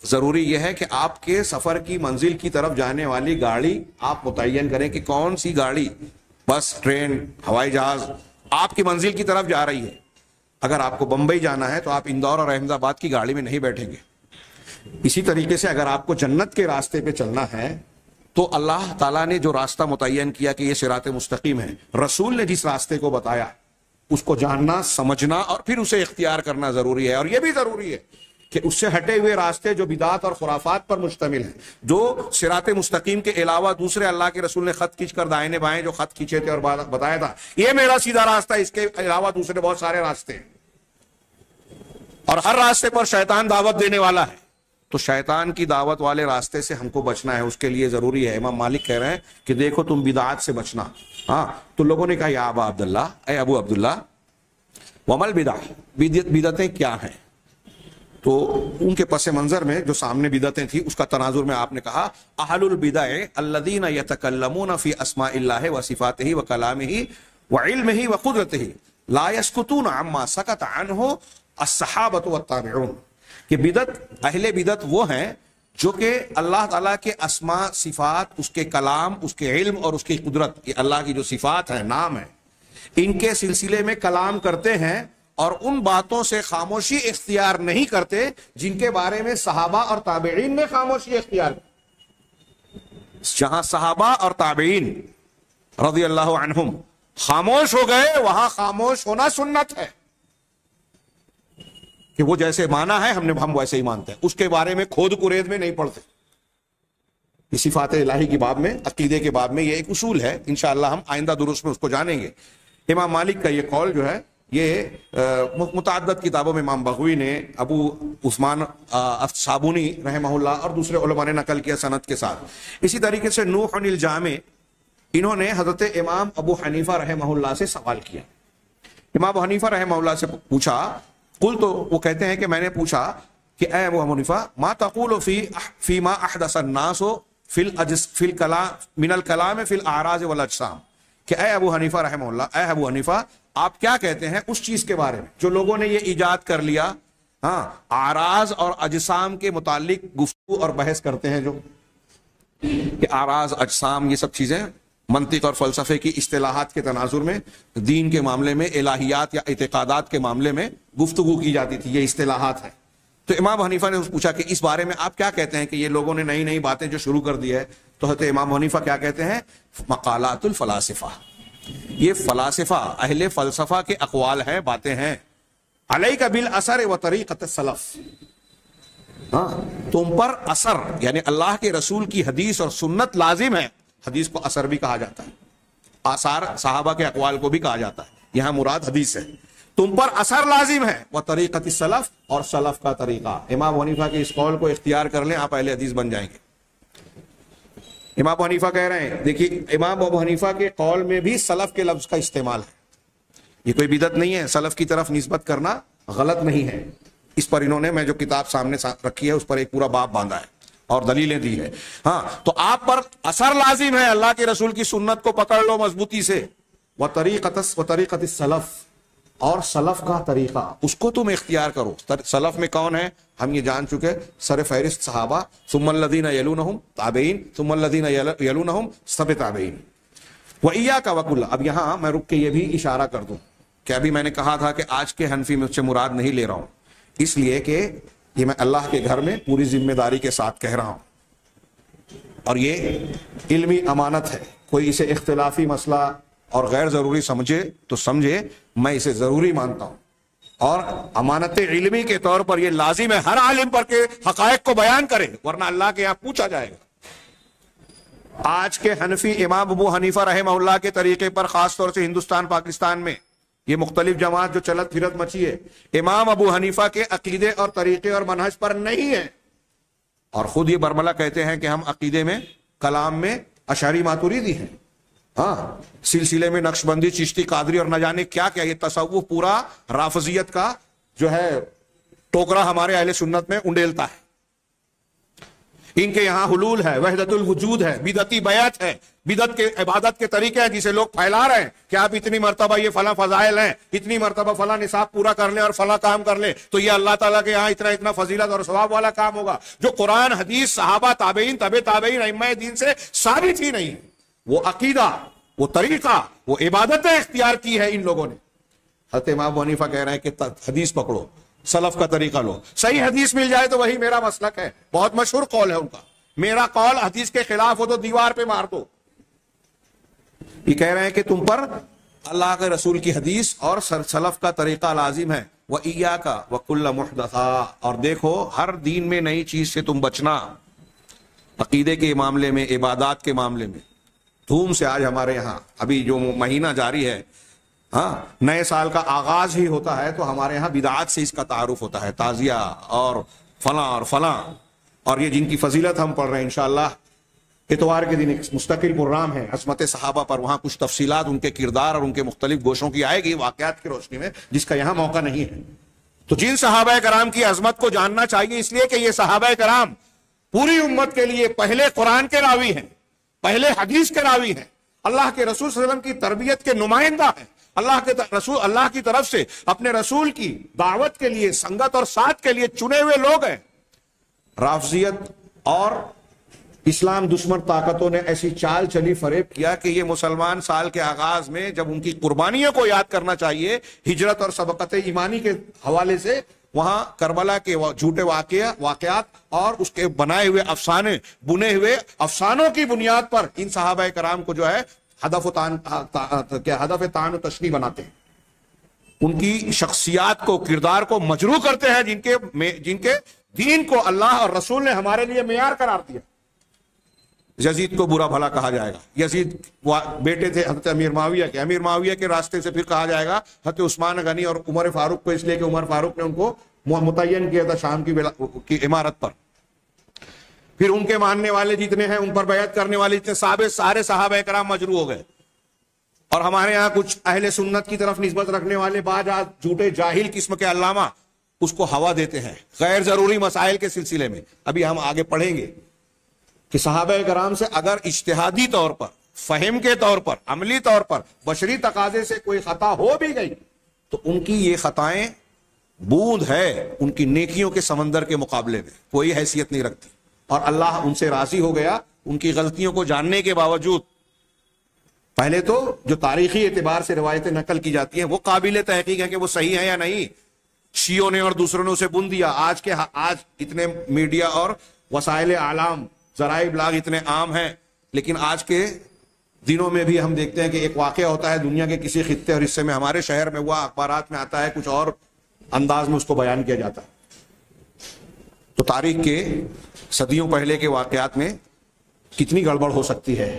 ضروری یہ ہے کہ آپ کے سفر کی منزل کی طرف جانے والی گاڑی آپ متعین کریں کہ کون سی گاڑی، بس، ٹرین، ہوائی جہاز آپ کی منزل کی طرف جا رہی ہے. اگر آپ کو بمبئی جانا ہے تو آپ اندور اور احمد آباد کی گاڑی میں نہیں بیٹھیں گے. اسی طریقے سے اگر آپ کو جنت کے راستے پہ چلنا ہے تو اللہ تعالیٰ نے جو راستہ متعین کیا کہ یہ صراط مستقیم ہے، رسول نے جس راستے کو بتایا اس کو جاننا، سمجھنا اور پھر اسے اختیار کرنا ضروری ہے. اور یہ بھی ضروری ہے کہ اس سے ہٹے ہوئے راستے جو بدعات اور خرافات پر مشتمل ہیں، جو صراط مستقیم کے علاوہ دوسرے اللہ کے رسول نے خط کھینچ کر دائیں بائیں جو خط کھینچے تھے اور بتایا تھا یہ میرا سیدھا راستہ، اس کے علاوہ دوسرے بہت سارے راستے ہیں اور ہر راستے پر شیطان دعوت دینے والا ہے، تو شیطان کی دعوت والے راستے سے ہم کو بچنا ہے. اس کے لیے ضروری ہے. امام مالک کہہ رہے ہیں کہ دیکھو تم بدعات سے بچنا. ہاں، تو لوگوں نے کہا یا ابا عبداللہ، اے ابو عبداللہ، ومل بدع، بدعتیں کیا ہیں؟ تو ان کے پس منظر میں جو سامنے بدعتیں تھیں اس کا تناظر میں آپ نے کہا اہل البدع الذین یتکلمون فی اسماء اللہ وصفاتہ وکلامہ وعلمہ وقدرتہ لا یسکتون عما سکت عنہ الصحابۃ والتابعون، کہ بدعت، اہل بدعت وہ ہیں جو کہ اللہ تعالیٰ کے اسماء، صفات، اس کے کلام، اس کے علم اور اس کی قدرت، یہ اللہ کی جو صفات ہیں، نام ہیں، ان کے سلسلے میں کلام کرتے ہیں اور ان باتوں سے خاموشی اختیار نہیں کرتے جن کے بارے میں صحابہ اور تابعین نے خاموشی اختیار کی. جہاں صحابہ اور تابعین رضی اللہ عنہم خاموش ہو گئے وہاں خاموش ہونا سنت ہے، کہ وہ جیسے مانا ہے ہم ویسے ہی مانتے ہیں، اس کے بارے میں کھود کرید میں نہیں پڑھتے. یہ صفات الہی کی باب میں، عقیدے کے باب میں یہ ایک اصول ہے، انشاءاللہ ہم آئندہ دروس میں اس کو جانیں گے. امام مالک کا یہ قول جو ہے یہ متعدد کتابوں میں امام بغوی نے، ابو عثمان صابونی رحمہ اللہ اور دوسرے علماء نے نقل کیا سند کے ساتھ. اسی طریقے سے نوح الجامع، انہوں نے حضرت امام ابو حنیفہ رحمہ اللہ سے سوال کیا. امام ابو حنیفہ رحمہ اللہ سے پوچھا، قل، تو وہ کہتے ہیں کہ میں نے پوچھا کہ اے ابو حنیفہ ما تقول فی ما احدث الناس فی الکلام من الکلام فی الاعراض والاجسام، کہ اے ابو حنیفہ رحمہ اللہ، اے ابو حنیفہ آپ کیا کہتے ہیں اس چیز کے بارے میں جو لوگوں نے یہ ایجاد کر لیا، ہاں، اعراض اور اجسام کے متعلق گفتگو اور بحث کرتے ہیں، جو کہ اعراض، اجسام، یہ سب چیزیں منطق اور فلسفے کی اصطلاحات کے تناظر میں دین کے معاملے میں، الہیات یا اعتقادات کے معاملے میں گفتگو کی جاتی تھی، یہ اصطلاحات ہیں. تو امام حنیفہ نے پوچھا کہ اس بارے میں آپ کیا کہتے ہیں کہ یہ لوگوں نے نئی نئی باتیں جو شروع کر دی ہے. تو حضرت امام حنیفہ کیا کہتے ہیں؟ مقالات الفلاسفہ، یہ فلاسفہ، اہل فلسفہ کے اقوال ہیں، باتیں ہیں. علیک بالاثر و طریقۃ السلف، ہاں، تم پر اثر یعنی اللہ کے رسول کی حدیث اور سنت لازم ہے. حدیث کو اثر بھی کہا جاتا ہے، آثار صحابہ کے اقوال کو بھی کہا جاتا ہے، یہاں مراد حدیث ہے. تم پر اثر لازم ہے، وہ طریقۃ السلف، اور سلف کا طریقہ. امام حنیفہ کے اس قول کو اختیار کر لیں، آپ اہل حدیث بن جائیں گے. امام ابو حنیفہ کہہ رہے ہیں، دیکھیے امام ابو حنیفہ کے قول میں بھی سلف کے لفظ کا استعمال ہے. یہ کوئی بدعت نہیں ہے، سلف کی طرف نسبت کرنا غلط نہیں ہے. اس پر انہوں نے، میں جو کتاب سامنے رکھی ہے اس پر ایک پورا باب باندھا ہے اور دلیلیں دی ہے. ہاں، تو آپ پر اثر لازم ہے، اللہ کے رسول کی سنت کو پکڑ لو مضبوطی سے. وطریقۃ السلف، اور سلف کا طریقہ اس کو تم اختیار کرو. سلف میں کون ہے ہم یہ جان چکے، سر فہرست صحابہ، ثم الذین یلونہم تابعین، ثم الذین یلونہم سب تابعین. وإیاک وکل، اب یہاں میں رک کے یہ بھی اشارہ کر دوں کہ ابھی میں نے کہا تھا کہ آج کے حنفی میں اس سے مراد نہیں لے رہا ہوں، اس لیے کہ یہ میں اللہ کے گھر میں پوری ذمہ داری کے ساتھ کہہ رہا ہوں اور یہ علمی امانت ہے. کوئی اسے اختلافی مسئلہ اور غیر ضروری سمجھے تو سمجھے، میں اسے ضروری مانتا ہوں اور امانت علمی کے طور پر یہ لازم ہے ہر عالم پر کہ حقائق کو بیان کرے، ورنہ اللہ کے یہاں پوچھا جائے گا. آج کے حنفی امام ابو حنیفہ رحمہ اللہ کے طریقے پر، خاص طور سے ہندوستان پاکستان میں یہ مختلف جماعت جو چلت پھرت مچی ہے، امام ابو حنیفہ کے عقیدے اور طریقے اور منہج پر نہیں ہے. اور خود یہ برملا کہتے ہیں کہ ہم عقیدے میں، کلام میں اشعری ماتریدی ہیں، ہاں، سلسلے میں نقش بندی، چشتی، قادری اور نہ جانے کیا کیا. یہ تصوف پورا رافضیت کا جو ہے ٹوکرا ہمارے اہل سنت میں انڈیلتا ہے. ان کے یہاں حلول ہے، وحدت الوجود ہے، بدعتی بیعت ہے، بدعت کے عبادت کے طریقے ہیں جسے لوگ پھیلا رہے ہیں کہ آپ اتنی مرتبہ یہ فلاں فضائل ہیں، اتنی مرتبہ فلاں نصاب پورا کر لیں اور فلاں کام کر لیں تو یہ اللہ تعالیٰ کے یہاں اتنا اتنا فضیلت اور ثواب والا کام ہوگا، جو قرآن، حدیث، صحابہ، تابعین، تبع تابعین، ائمہ دین سے ثابت ہی نہیں۔ وہ عقیدہ، وہ طریقہ، وہ عبادتیں اختیار کی ہے ان لوگوں نے۔ حضرت امام ابو حنیفہ کہہ رہے ہیں کہ حدیث پکڑو، سلف کا طریقہ لو، صحیح حدیث مل جائے تو وہی میرا مسلک ہے۔ بہت مشہور قول ہے ان کا، میرا قول حدیث کے خلاف ہو تو دیوار پہ مار دو۔ یہ کہہ رہے ہیں کہ تم پر اللہ کے رسول کی حدیث اور سلف کا طریقہ لازم ہے۔ وَإِيَّاكَ وَكُلَّ مُحْدَثَةٍ، اور دیکھو ہر دین میں نئی چیز سے تم بچنا، عقیدے کے معاملے میں، عبادات کے معاملے میں۔ دھوم سے آج ہمارے یہاں ابھی جو مہینہ جاری ہے، ہاں نئے سال کا آغاز ہی ہوتا ہے تو ہمارے ہاں بدعات سے اس کا تعارف ہوتا ہے، تعزیہ اور فلاں اور فلاں، اور یہ جن کی فضیلت ہم پڑھ رہے ہیں انشاءاللہ اتوار کے دن ایک مستقل پروگرام ہے عصمت صحابہ پر، وہاں کچھ تفصیلات ان کے کردار اور ان کے مختلف گوشوں کی آئے گی واقعات کی روشنی میں، جس کا یہاں موقع نہیں ہے۔ تو جن صحابہ کرام کی عظمت کو جاننا چاہیے، اس لیے کہ یہ صحابہ کرام پوری امت کے لیے پہلے قرآن کے راوی ہیں، پہلے حدیث کے راوی ہیں، اللہ کے رسول صلی اللہ علیہ وسلم کی تربیت کے نمائندہ ہیں، اللہ کی طرف سے اپنے رسول کی دعوت کے لیے، سنگت اور ساتھ کے لیے چنے ہوئے لوگ ہیں۔ رافضیت اور اسلام دشمن طاقتوں نے ایسی چال چلی، فریب کیا کہ یہ مسلمان سال کے آغاز میں جب ان کی قربانیوں کو یاد کرنا چاہیے ہجرت اور سبقت ایمانی کے حوالے سے، وہاں کربلا کے جھوٹے واقعات اور اس کے بنائے ہوئے افسانے، بنے ہوئے افسانوں کی بنیاد پر ان صحابہ کرام کو جو ہے ہدف طعن و تشنیع بناتے ہیں، ان کی شخصیات کو، کردار کو مجروح کرتے ہیں، جن کے دین کو اللہ اور رسول نے ہمارے لیے معیار قرار دیا۔ یزید کو برا بھلا کہا جائے گا، یزید بیٹے تھے حضرت امیر معاویہ کے راستے سے پھر کہا جائے گا حضرت عثمان غنی اور عمر فاروق کو، اس لیے کہ عمر فاروق نے ان کو متعین کیا تھا شام کی عمارت پر۔ پھر ان کے ماننے والے جتنے ہیں، ان پر بیعت کرنے والے جتنے سارے صحابہ کرام مجروح ہو گئے، اور ہمارے ہاں کچھ اہل سنت کی طرف نسبت رکھنے والے بعض جھوٹے جاہل قسم کے علامہ اس کو ہوا دیتے ہیں غیر ضروری مسائل کے سلسلے میں۔ ابھی ہم آگے پڑھیں گے کہ صحابہ کرام سے اگر اجتہادی طور پر، فہم کے طور پر، عملی طور پر، بشری تقاضے سے کوئی خطا ہو بھی گئی تو ان کی یہ خطائیں بوند ہے ان کی نیکیوں کے سمندر کے مقابلے میں، کوئی حیثیت نہیں رکھتی، اور اللہ ان سے راضی ہو گیا ان کی غلطیوں کو جاننے کے باوجود۔ پہلے تو جو تاریخی اعتبار سے روایتیں نقل کی جاتی ہیں وہ قابل تحقیق ہے کہ وہ صحیح ہے یا نہیں، شیعوں نے اور دوسروں نے اسے بن دیا۔ آج اتنے میڈیا اور وسائل اعلام، ذرائع ابلاغ اتنے عام ہیں، لیکن آج کے دنوں میں بھی ہم دیکھتے ہیں کہ ایک واقعہ ہوتا ہے دنیا کے کسی خطے اور حصے میں، ہمارے شہر میں ہوا، اخبارات میں آتا ہے، کچھ اور انداز میں اس کو بیان کیا جاتا ہے۔ تو تاریخ کے صدیوں پہلے کے واقعات میں کتنی گڑبڑ ہو سکتی ہے،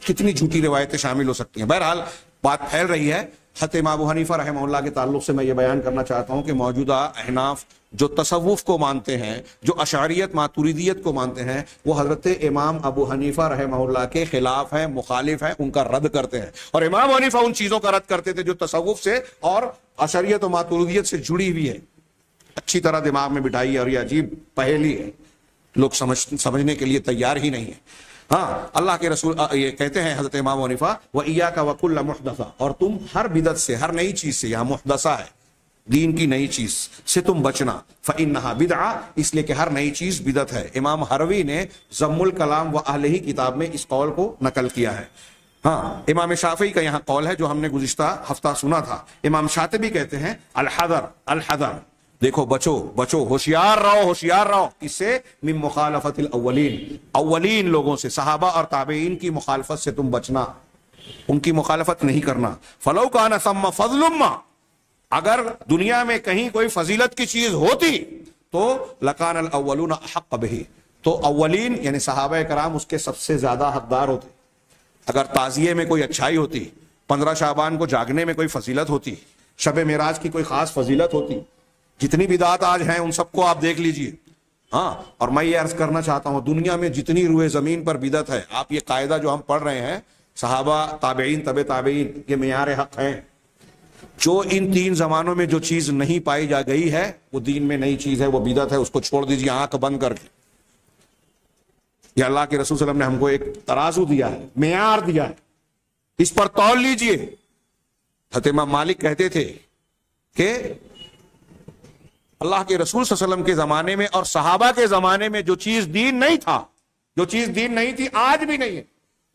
کتنی جھوٹی روایتیں شامل ہو سکتی ہیں۔ بہرحال بات پھیل رہی ہے۔ حضرت امام ابو حنیفہ رحمہ اللہ کے تعلق سے میں یہ بیان کرنا چاہتا ہوں کہ موجودہ احناف جو تصوف کو مانتے ہیں، جو اشعریت ماتوریدیت کو مانتے ہیں، وہ حضرت امام ابو حنیفہ رحمہ اللہ کے خلاف ہیں، مخالف ہیں، ان کا رد کرتے ہیں، اور امام حنیفہ ان چیزوں کا رد کرتے تھے جو تصوف سے اور اشعریت و ماتوریدیت سے جڑی ہوئی ہے۔ اچھی طرح دماغ میں بٹھائی، اور یہ عجیب پہیلی ہے، لوگ سمجھنے کے لیے تیار ہی نہیں ہے۔ ہاں، اللہ کے رسول یہ کہتے ہیں حضرت امام حنیفہ، وَإِيَّاكَ وَكُلَّ مُحْدَثَةٍ، اور تم ہر بدعت سے، ہر نئی چیز سے، یہاں محدثہ ہے دین کی نئی چیز سے تم بچنا، فَإِنَّهَا بِدْعَةٌ، اس لیے کہ ہر نئی چیز بدعت ہے۔ امام حروی نے ضم الکلام و اہلہ کتاب میں اس قول کو نقل کیا ہے۔ ہاں، امام شافعی کا یہاں قول ہے جو ہم نے گزشتہ ہفتہ سنا تھا۔ امام شاطبی کہتے ہیں الحذر الحذر، دیکھو بچو، ہوشیار رہو، کس سے؟ من مخالفت الاولین، اولین لوگوں سے، صحابہ اور تابعین کی مخالفت سے تم بچنا، ان کی مخالفت نہیں کرنا۔ فلو کان ثم فضل ما، اگر دنیا میں کہیں کوئی فضیلت کی چیز ہوتی تو لکان الاولون احق بہ، تو اولین یعنی صحابہ کرام اس کے سب سے زیادہ حقدار ہوتے۔ اگر تعزیے میں کوئی اچھائی ہوتی، 15 شعبان کو جاگنے میں کوئی فضیلت ہوتی، شب معراج کی کوئی خاص فضیلت ہوتی، جتنی بدعات آج ہیں ان سب کو آپ دیکھ لیجئے۔ ہاں، اور میں یہ عرض کرنا چاہتا ہوں دنیا میں جتنی روئے زمین پر بدعت ہے، آپ یہ قاعدہ جو ہم پڑھ رہے ہیں، صحابہ، تابعین، تبع تابعین، یہ معیار حق ہے۔ جو ان 3 زمانوں میں جو چیز نہیں پائی جا گئی ہے وہ دین میں نئی چیز ہے، وہ بدعت ہے، اس کو چھوڑ دیجئے آنکھ بند کر کے۔ یہ اللہ کے رسول صلی اللہ علیہ وسلم نے ہم کو ایک ترازو دیا ہے، معیار دیا ہے، اس پر تول لیجئے۔ حضرت امام مالک کہتے تھے کہ اللہ کے رسول صلی اللہ علیہ وسلم کے زمانے میں اور صحابہ کے زمانے میں جو چیز دین نہیں تھا، جو چیز دین نہیں تھی آج بھی نہیں ہے،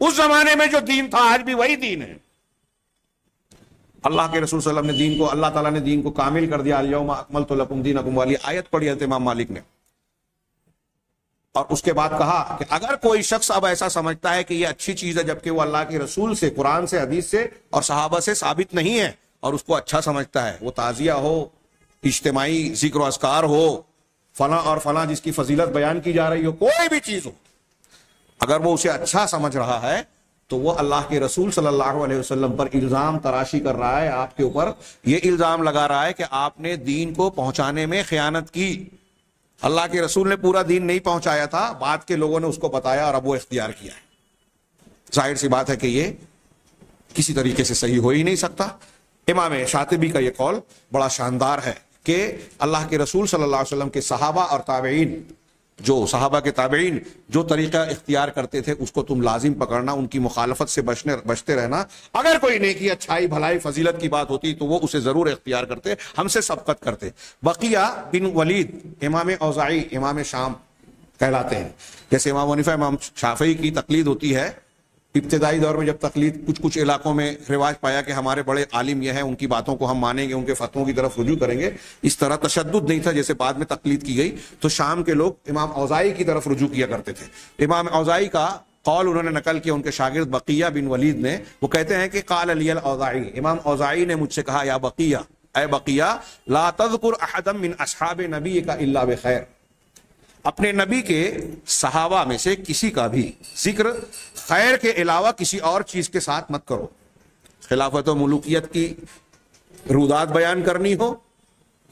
اس زمانے میں جو دین تھا آج بھی وہی دین ہے۔ اللہ کے رسول صلی اللہ علیہ وسلم نے دین کو، اللہ تعالیٰ نے دین کو کامل کر دیا، الیوم اکملت لکم دینکم والی آیت پڑھی حضرت امام مالک نے، اور اس کے بعد کہا کہ اگر کوئی شخص اب ایسا سمجھتا ہے کہ یہ اچھی چیز ہے جبکہ وہ اللہ کے رسول سے، قرآن سے، حدیث سے اور صحابہ سے ثابت نہیں ہے، اور اس کو اچھا سمجھتا ہے، وہ تعزیہ ہو، اجتماعی ذکر و اذکار ہو، فلاں اور فلاں جس کی فضیلت بیان کی جا رہی ہو، کوئی بھی چیز ہو، اگر وہ اسے اچھا سمجھ رہا ہے تو وہ اللہ کے رسول صلی اللہ علیہ وسلم پر الزام تراشی کر رہا ہے، آپ کے اوپر یہ الزام لگا رہا ہے کہ آپ نے دین کو پہنچانے میں خیانت کی۔ اللہ کے رسول نے پورا دین نہیں پہنچایا تھا، بعد کے لوگوں نے اس کو بتایا اور اب وہ اختیار کیا ہے۔ ظاہر سی بات ہے کہ یہ کسی طریقے سے صحیح ہو ہی نہیں سکتا۔ امام شاطبی کا یہ قول بڑا شاندار ہے کہ اللہ کے رسول صلی اللہ علیہ وسلم کے صحابہ اور تابعین، جو صحابہ کے تابعین جو طریقہ اختیار کرتے تھے اس کو تم لازم پکڑنا، ان کی مخالفت سے بچتے رہنا، اگر کوئی نیکی، اچھائی، بھلائی، فضیلت کی بات ہوتی تو وہ اسے ضرور اختیار کرتے، ہم سے سبقت کرتے۔ بقیہ بن ولید امام اوزاعی امام شام کہلاتے ہیں، جیسے امام حنیفہ امام شافعی کی تقلید ہوتی ہے، ابتدائی دور میں جب تقلید کچھ علاقوں میں رواج پایا کہ ہمارے بڑے عالم یہ ہیں، ان کی باتوں کو ہم مانیں گے، ان کے فتووں کی طرف رجوع کریں گے، اس طرح تشدد نہیں تھا جیسے بعد میں تقلید کی گئی، تو شام کے لوگ امام اوزاعی کی طرف رجوع کیا کرتے تھے۔ امام اوزاعی کا قول انہوں نے نقل کیا ان کے شاگرد بقیہ بن ولید نے، وہ کہتے ہیں کہ قال علی الاوزاعی، امام اوزاعی نے مجھ سے کہا، یا بقیہ، اے بقیہ، لا تذکر احدا من اصحاب نبیک الا بخیر، اپنے نبی کے صحابہ میں سے کسی کا بھی ذکر خیر کے علاوہ کسی اور چیز کے ساتھ مت کرو۔ خلافت و ملوکیت کی رودات بیان کرنی ہو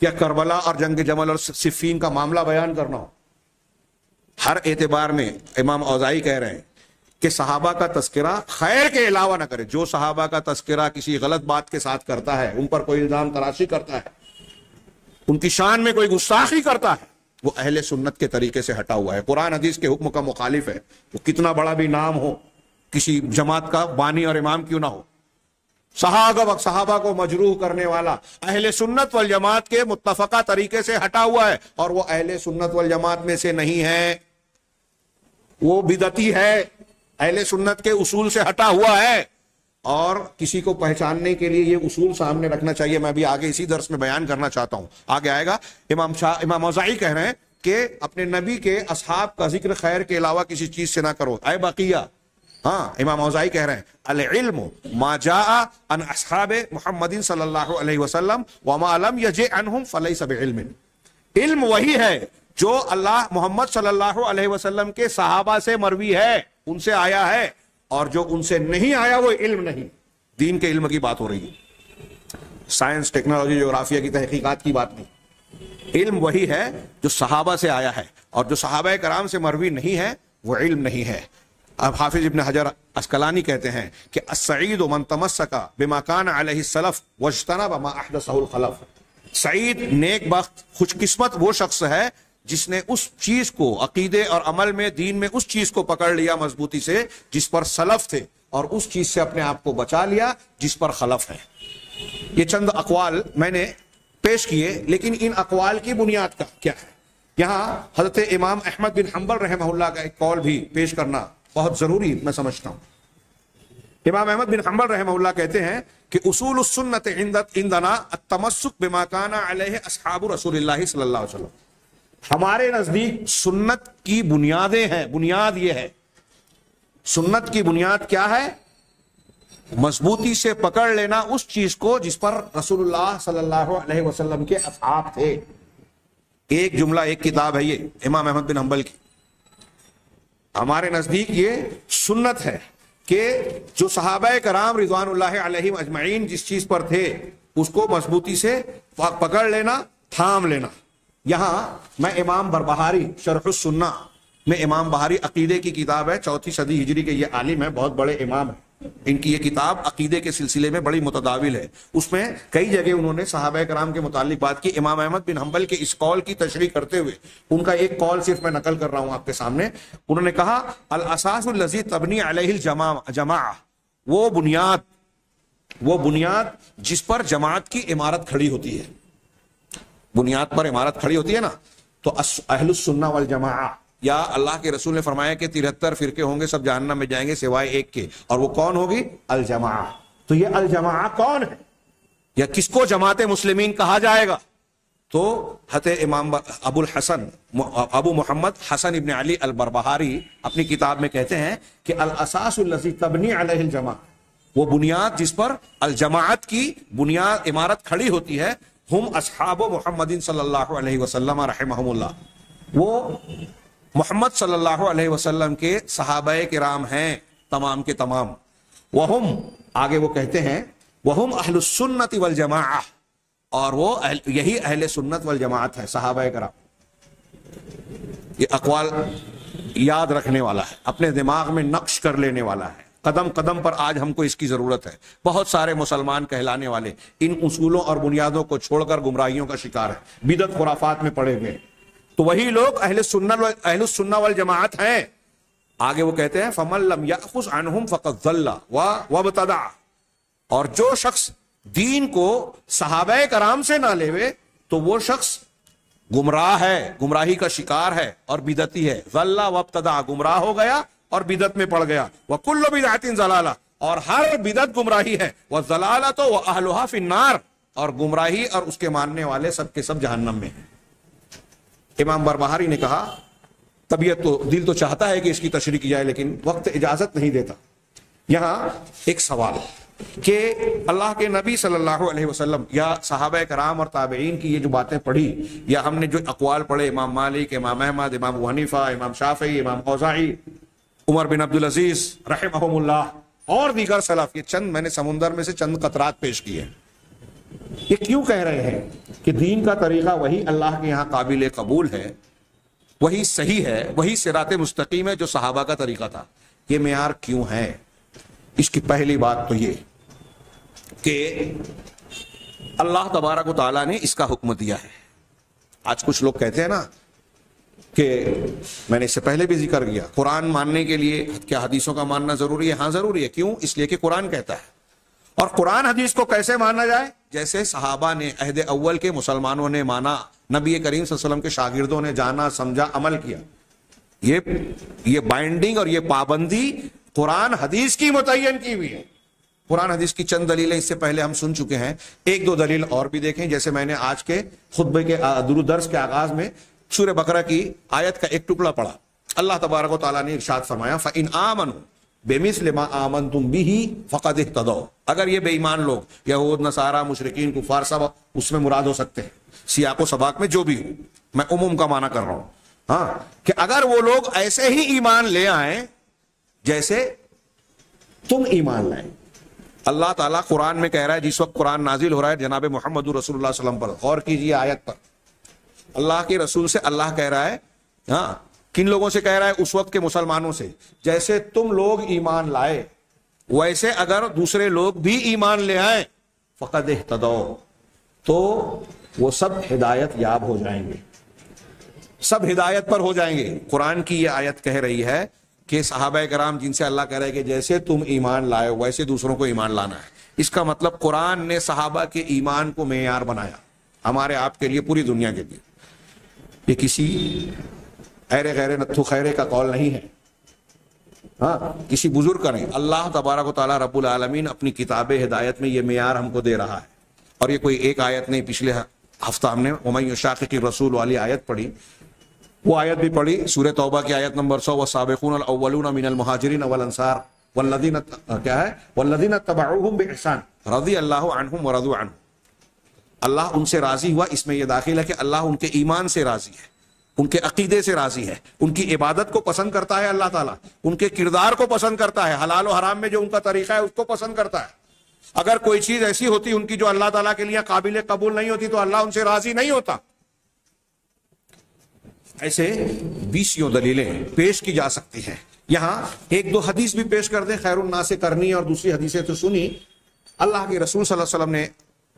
یا کربلا اور جنگ جمل اور صفین کا معاملہ بیان کرنا ہو، ہر اعتبار میں امام اوزاعی کہہ رہے ہیں کہ صحابہ کا تذکرہ خیر کے علاوہ نہ کرے۔ جو صحابہ کا تذکرہ کسی غلط بات کے ساتھ کرتا ہے، ان پر کوئی الزام تراشی کرتا ہے، ان کی شان میں کوئی گستاخی کرتا ہے، وہ اہل سنت کے طریقے سے ہٹا ہوا ہے، قرآن حدیث کے حکم کا مخالف ہے، وہ کتنا بڑا بھی نام ہو، کسی جماعت کا بانی اور امام کیوں نہ ہو، صحابہ کو مجروح کرنے والا اہل سنت والجماعت کے متفقہ طریقے سے ہٹا ہوا ہے، اور وہ اہل سنت والجماعت میں سے نہیں ہے، وہ بدعتی ہے، اہل سنت کے اصول سے ہٹا ہوا ہے، اور کسی کو پہچاننے کے لیے یہ اصول سامنے رکھنا چاہیے۔ میں بھی آگے اسی درس میں بیان کرنا چاہتا ہوں، آگے آئے گا۔ امام اوزاعی کہہ رہے ہیں کہ اپنے نبی کے اصحاب کا ذکر خیر کے علاوہ کسی چیز سے نہ کرو، اے بقیہ۔ ہاں، امام اوزاعی کہہ رہے ہیں العلم ما جاء عن اصحاب محمد صلی اللہ علیہ وسلم وما لم یجئ عنہم فلیس بعلم، علم وہی ہے جو اللہ محمد صلی اللہ علیہ وسلم کے صحابہ سے مروی ہے، ان سے آیا ہے، اور جو ان سے نہیں آیا وہ علم نہیں۔ دین کے علم کی بات ہو رہی ہے، سائنس، ٹیکنالوجی، جغرافیہ کی تحقیقات کی بات نہیں۔ علم وہی ہے جو صحابہ سے آیا ہے، اور جو صحابہ کرام سے مروی نہیں ہے وہ علم نہیں ہے۔ اب حافظ ابن حجر عسقلانی کہتے ہیں کہ السعید من تمسک بما کان علیہ السلف واجتنب ما احدثہ الخلف، سعید، نیک بخت، خوش قسمت وہ شخص ہے جس نے اس چیز کو عقیدے اور عمل میں، دین میں اس چیز کو پکڑ لیا مضبوطی سے جس پر سلف تھے، اور اس چیز سے اپنے آپ کو بچا لیا جس پر خلف ہے۔ یہ چند اقوال میں نے پیش کیے، لیکن ان اقوال کی بنیاد کا کیا ہے؟ یہاں حضرت امام احمد بن حنبل رحمہ اللہ کا ایک قول بھی پیش کرنا بہت ضروری میں سمجھتا ہوں۔ امام احمد بن حنبل رحمہ اللہ کہتے ہیں کہ اصول السنت عندنا التمسک بما کان علیہ اصحاب رسول اللہ صلی اللہ علیہ وسلم، ہمارے نزدیک سنت کی بنیادیں ہیں، بنیاد یہ ہے، سنت کی بنیاد کیا ہے؟ مضبوطی سے پکڑ لینا اس چیز کو جس پر رسول اللہ صلی اللہ علیہ وسلم کے اصحاب تھے۔ ایک جملہ، ایک کتاب ہے یہ امام احمد بن حنبل کی۔ ہمارے نزدیک یہ سنت ہے کہ جو صحابہ کرام رضوان اللہ علیہم اجمعین جس چیز پر تھے اس کو مضبوطی سے پکڑ لینا، تھام لینا۔ یہاں میں امام بربہاری شرح السنہ میں، امام بہاری عقیدے کی کتاب ہے، 4 صدی ہجری کے یہ عالم ہے، بہت بڑے امام ہیں، ان کی یہ کتاب عقیدے کے سلسلے میں بڑی متداول ہے. اس میں کئی جگہ انہوں نے صحابہ کرام کے متعلق بات کی. امام احمد بن حنبل کے اس قول کی تشریح کرتے ہوئے ان کا ایک قول صرف میں نقل کر رہا ہوں آپ کے سامنے. انہوں نے کہا الاساس الذی تبنی علیہ الجماعہ، وہ بنیاد جس پر جماعت کی عمارت کھڑی ہوتی ہے، بنیاد پر عمارت کھڑی ہوتی ہے نا، تو اہل السنہ والجماعہ، یا اللہ کے رسول نے فرمایا کہ 73 فرقے ہوں گے، سب جہنم میں جائیں گے سوائے ایک کے، اور وہ کون ہوگی؟ الجماعہ. تو یہ الجماعہ کون ہے یا کس کو جماعت مسلمین کہا جائے گا؟ تو حضرت امام ابو محمد حسن ابن علی البربہاری اپنی کتاب میں کہتے ہیں کہ الاساس الذی تبنی علیہ الجماعہ، وہ بنیاد جس پر الجماعت کی بنیاد عمارت کھڑی ہوتی ہے، ہم اصحاب محمد صلی اللہ علیہ وسلم رحمہم اللہ، وہ محمد صلی اللہ علیہ وسلم کے صحابہ کرام ہیں تمام کے تمام. وہم، آگے وہ کہتے ہیں وہم اہل السنت والجماعہ، اور وہ یہی اہل سنت والجماعت ہے صحابہ کرام. یہ اقوال یاد رکھنے والا ہے، اپنے دماغ میں نقش کر لینے والا ہے. قدم قدم پر آج ہم کو اس کی ضرورت ہے. بہت سارے مسلمان کہلانے والے ان اصولوں اور بنیادوں کو چھوڑ کر گمراہیوں کا شکار ہے، بدعت خرافات میں پڑے ہوئے. تو وہی لوگ اہل السنہ والجماعت ہیں. آگے وہ کہتے ہیں فَمَن لَمْ يَأْخُذْ عَنْهُمْ فَقَدْ ضَلَّ وَابْتَدَعَ، اور جو شخص دین کو صحابہ کرام سے نہ لیوے تو وہ شخص گمراہ ہے، گمراہی کا شکار ہے اور بدعتی ہے. ضَلَّ وَابْتَدَعَ، گمراہ ہو گیا اور بدعت میں پڑ گیا. وَكُلُّ بِدْعَةٍ ضَلَالَةٍ، اور ہر بدعت گمراہی ہے. وَالضَّلَالَةُ وَأَهْلُهَا فِي النَّارِ، اور گمراہی اور اس کے ماننے والے سب کے سب جہنم میں ہیں. امام بربہاری نے کہا طبیعت تو دل تو چاہتا ہے کہ اس کی تشریح کی جائے لیکن وقت اجازت نہیں دیتا. یہاں ایک سوال کہ اللہ کے نبی صلی اللہ علیہ وسلم یا صحابہ کرام اور تابعین کی یہ جو باتیں پڑھی یا ہم نے جو اقوال پڑھے، امام مالک، امام احمد، امام ابو حنیفہ، امام شافعی، امام اوزاعی، عمر بن عبدالعزیز رحمہم اللہ اور دیگر سلف، یہ چند میں نے سمندر میں سے چند قطرات پیش کیے. یہ کیوں کہہ رہے ہیں کہ دین کا طریقہ وہی اللہ کے یہاں قابل قبول ہے، وہی صحیح ہے، وہی صراط مستقیم ہے جو صحابہ کا طریقہ تھا؟ یہ معیار کیوں ہے؟ اس کی پہلی بات تو یہ کہ اللہ تبارک و تعالیٰ نے اس کا حکم دیا ہے. آج کچھ لوگ کہتے ہیں نا کہ میں نے اس سے پہلے بھی ذکر کیا، قرآن ماننے کے لیے کیا حدیثوں کا ماننا ضروری ہے؟ ہاں ضروری ہے. کیوں؟ اس لیے کہ قرآن کہتا ہے. اور قرآن حدیث کو کیسے مانا جائے؟ جیسے صحابہ نے عہد اول کے مسلمانوں نے مانا، نبی کریم صلی اللہ علیہ وسلم کے شاگردوں نے جانا، سمجھا، عمل کیا. یہ بائنڈنگ اور یہ پابندی قرآن حدیث کی متعین کی ہوئی ہے. قرآن حدیث کی چند دلیلیں اس سے پہلے ہم سن چکے ہیں، ایک دو دلیل اور بھی دیکھیں. جیسے میں نے آج کے خطبے کے درس کے آغاز میں سورہ بقرہ کی آیت کا ایک ٹکڑا پڑھا. اللہ تبارک و تعالیٰ نے ارشاد فرمایا فَإِنْ آمَنُوا بِمِثْلِ مَا آمَنْتُمْ بِهِ فَقَدِ اهْتَدَوْا. اگر یہ بے ایمان لوگ یہود، نصارہ، مشرکین، کفار سب اس میں مراد ہو سکتے ہیں، سیاق و سباق میں جو بھی ہو، میں عموم کا معنی کر رہا ہوں. ہاں، کہ اگر وہ لوگ ایسے ہی ایمان لے آئیں جیسے تم ایمان لائیں. اللہ تعالیٰ قرآن میں کہہ رہا ہے، جس وقت قرآن نازل ہو رہا ہے جناب محمد رسول اللہ صلی اللہ علیہ وسلم پر، غور کیجئے آیت پر. اللہ کے رسول سے اللہ کہہ رہا ہے، ہاں کن لوگوں سے کہہ رہا ہے؟ اس وقت کے مسلمانوں سے. جیسے تم لوگ ایمان لائے ویسے اگر دوسرے لوگ بھی ایمان لے آئیں فقد اہتدوا، تو وہ سب ہدایت یاب ہو جائیں گے، سب ہدایت پر ہو جائیں گے. قرآن کی یہ آیت کہہ رہی ہے کہ صحابہ کرام جن سے اللہ کہہ رہا ہے کہ جیسے تم ایمان لائے ویسے دوسروں کو ایمان لانا ہے. اس کا مطلب قرآن نے صحابہ کے ایمان کو معیار بنایا ہمارے آپ کے لیے، پوری دنیا کے لیے. یہ کسی ایرے غیر نتھو خیرے کا قول نہیں ہے، ہاں کسی بزرگ کا نہیں. اللہ تبارک و تعالیٰ رب العالمین اپنی کتاب ہدایت میں یہ معیار ہم کو دے رہا ہے. اور یہ کوئی ایک آیت نہیں، پچھلے ہفتہ ہم نے وَمَن يُشَاقِقِ الرَّسُولَ والی آیت پڑھی، وہ آیت بھی پڑھی سورہ توبہ کی آیت نمبر 100 والسابقون الاولون من المہاجرین والانصار والذین کیا ہے والذین اتبعوہم بإحسان رضی اللہ عنہم ورضوا عنہ. اللہ ان سے راضی ہوا، اس میں یہ داخل ہے کہ اللہ ان کے ایمان سے راضی ہے، ان کے عقیدے سے راضی ہے، ان کی عبادت کو پسند کرتا ہے اللہ تعالیٰ، ان کے کردار کو پسند کرتا ہے، حلال و حرام میں جو ان کا طریقہ ہے اس کو پسند کرتا ہے. اگر کوئی چیز ایسی ہوتی ان کی جو اللہ تعالیٰ کے لیے قابل قبول نہیں ہوتی تو اللہ ان سے راضی نہیں ہوتا. ایسے 20 دلیلیں پیش کی جا سکتی ہیں یہاں ایک دو حدیث بھی پیش کر دیں، خیر الناس کرنی اور دوسری حدیثیں تو سنی۔ اللہ کے رسول صلی اللہ علیہ وسلم نے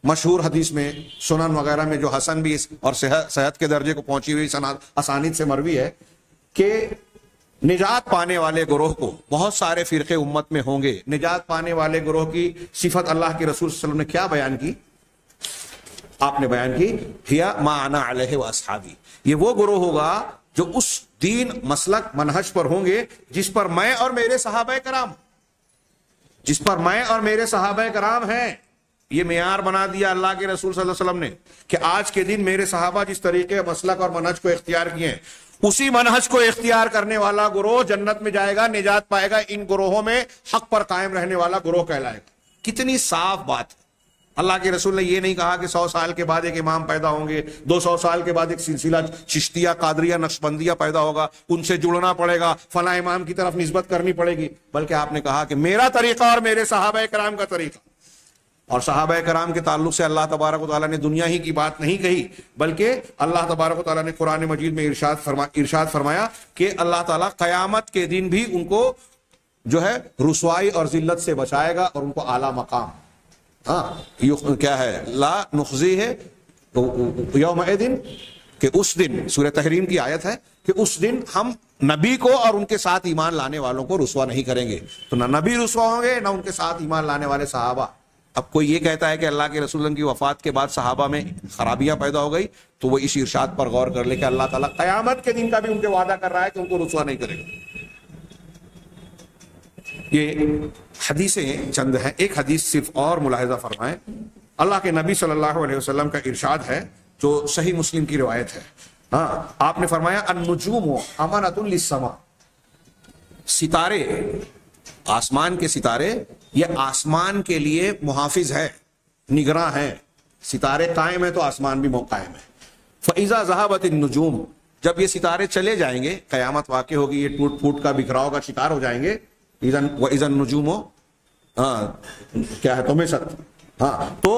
مشہور حدیث میں سنن وغیرہ میں جو حسن بھی اور صحت کے درجے کو پہنچی ہوئی اسانید سے مروی ہے کہ نجات پانے والے گروہ کو بہت سارے فرقے امت میں ہوں گے۔ نجات پانے والے گروہ کی صفت اللہ کے رسول صلی اللہ علیہ وسلم نے کیا بیان کی؟ آپ نے بیان کی ہیا ما انا علیہ واصحابی، یہ وہ گروہ ہوگا جو اس دین مسلک منہج پر ہوں گے جس پر میں اور میرے صحابہ کرام ہیں۔ یہ معیار بنا دیا اللہ کے رسول صلی اللہ علیہ وسلم نے کہ آج کے دن میرے صحابہ جس طریقے مسلک اور منہج کو اختیار کیے ہیں، اسی منہج کو اختیار کرنے والا گروہ جنت میں جائے گا، نجات پائے گا۔ ان گروہوں میں حق پر قائم رہنے والا گروہ کہلائے گا۔ کتنی صاف بات ہے۔ اللہ کے رسول نے یہ نہیں کہا کہ 100 سال کے بعد ایک امام پیدا ہوں گے، 200 سال کے بعد ایک سلسلہ چشتیہ، قادریہ، نقشبندیہ پیدا ہوگا، ان سے جڑنا پڑے گا، فلاں امام کی طرف نسبت کرنی پڑے گی، بلکہ آپ نے کہا کہ میرا طریقہ اور میرے صحابہ کرام کا طریقہ۔ اور صحابہ کرام کے تعلق سے اللہ تبارک و تعالیٰ نے دنیا ہی کی بات نہیں کہی، بلکہ اللہ تبارک و تعالیٰ نے قرآن مجید میں ارشاد فرمایا کہ اللہ تعالیٰ قیامت کے دن بھی ان کو جو ہے رسوائی اور ذلت سے بچائے گا اور ان کو اعلیٰ مقام، کیا ہے، لا نخزی ہے یومئذ، کہ اس دن، سورہ تحریم کی آیت ہے کہ اس دن ہم نبی کو اور ان کے ساتھ ایمان لانے والوں کو رسوا نہیں کریں گے۔ تو نہ نبی رسوا ہوں گے، نہ ان کے ساتھ ایمان لانے والے صحابہ۔ اب کوئی یہ کہتا ہے کہ اللہ کے رسول کی وفات کے بعد صحابہ میں خرابیاں پیدا ہو گئی، تو وہ اس ارشاد پر غور کر لے کہ اللہ تعالیٰ قیامت کے دن کا بھی ان کے وعدہ کر رہا ہے کہ ان کو رسوا نہیں کرے گا۔ یہ حدیثیں چند ہیں، ایک حدیث صرف اور ملاحظہ فرمائیں۔ اللہ کے نبی صلی اللہ علیہ وسلم کا ارشاد ہے جو صحیح مسلم کی روایت ہے۔ آپ نے فرمایا النجوم امانۃ للسماء، ستارے، آسمان کے ستارے یہ آسمان کے لیے محافظ ہے، نگراں ہے۔ ستارے قائم ہیں تو آسمان بھی قائم ہے۔ فَإِذَا ذَهَبَتِ النُّجُومُ، جب یہ ستارے چلے جائیں گے، قیامت واقع ہوگی، یہ ٹوٹ پھوٹ کا بکھراؤ کا شکار ہو جائیں گے۔ وَإِذَا النُّجُومُ کیا ہے، طُمِسَتْ، تو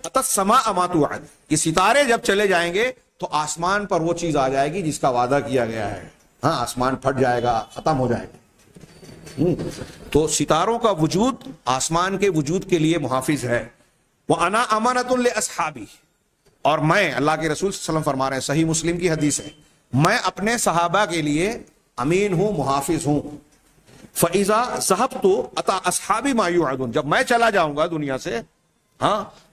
أَتَى السَّمَاءَ مَا تُوعَدُ، یہ ستارے جب چلے جائیں گے تو آسمان پر وہ چیز آ جائے گی جس کا وعدہ کیا گیا ہے۔ آسمان پھٹ جائے گا، ختم ہو جائے گا۔ تو ستاروں کا وجود آسمان کے وجود کے لیے محافظ ہے۔ وَأَنَا أَمَانَةٌ لِأَصْحَابِي، اور میں، اللہ کے رسول صلی اللہ علیہ وسلم فرما رہے ہیں، صحیح مسلم کی حدیث ہے، میں اپنے صحابہ کے لیے امین ہوں، محافظ ہوں۔ فَإِذَا ذَهَبْتُ أَتَى أَصْحَابِي مَا يُوعَدُونَ، جب میں چلا جاؤں گا دنیا سے،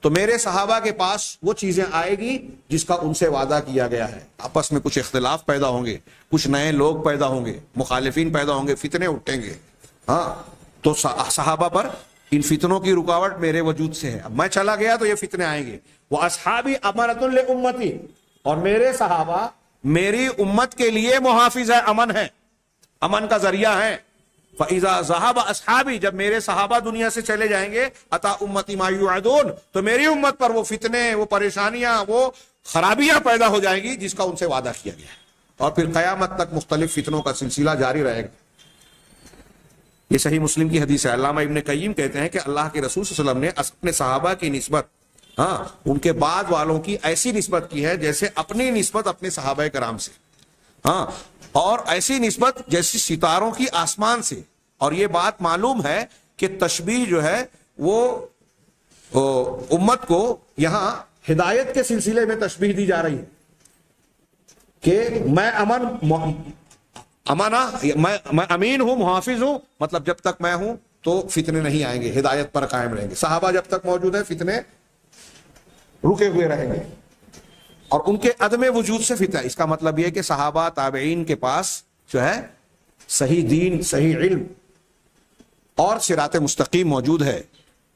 تو میرے صحابہ کے پاس وہ چیزیں آئے گی جس کا ان سے وعدہ کیا گیا ہے۔ آپس میں کچھ اختلاف پیدا ہوں گے، کچھ نئے لوگ پیدا ہوں گے، مخالفین پیدا ہوں گے، فتنے اٹھیں گے، تو صحابہ پر ان فتنوں کی رکاوٹ میرے وجود سے ہے۔ اب میں چلا گیا تو یہ فتنے آئیں گے۔ وَأَصْحَابِي أَمَانَةٌ لِأُمَّتِي، اور میرے صحابہ میری امت کے لیے محافظ ہے، امن ہے، امن کا ذریعہ ہے۔ فَإِذَا ذَهَبَ أَصْحَابِي، جب میرے صحابہ دنیا سے چلے جائیں گے، أَتَى أُمَّتِي مَا يُوعَدُونَ، تو میری امت پر وہ فتنے، وہ پریشانیاں، وہ خرابیاں پیدا ہو جائیں گی جس کا ان سے وعدہ کیا گیا ہے، اور پھر قیامت تک مختلف فتنوں کا سلسلہ جاری رہے گا۔ یہ صحیح مسلم کی حدیث ہے۔ علامہ ابن قیم کہتے ہیں کہ اللہ کے رسول صلی اللہ علیہ وسلم نے اپنے صحابہ کی نسبت ان کے بعد والوں کی ایسی نسبت کی ہے جیسے اپنی نسبت اپنے صحابہ کرام سے، اور ایسی نسبت جیسی ستاروں کی آسمان سے۔ اور یہ بات معلوم ہے کہ تشبیہ جو ہے وہ امت کو یہاں ہدایت کے سلسلے میں تشبیہ دی جا رہی ہے کہ میں میں امین ہوں، محافظ ہوں، مطلب جب تک میں ہوں تو فتنے نہیں آئیں گے، ہدایت پر قائم رہیں گے۔ صحابہ جب تک موجود ہیں فتنے رکے ہوئے رہیں گے، اور ان کے عدم وجود سے فتنہ، اس کا مطلب یہ ہے کہ صحابہ تابعین کے پاس جو ہے صحیح دین، صحیح علم اور صراط مستقیم موجود ہے۔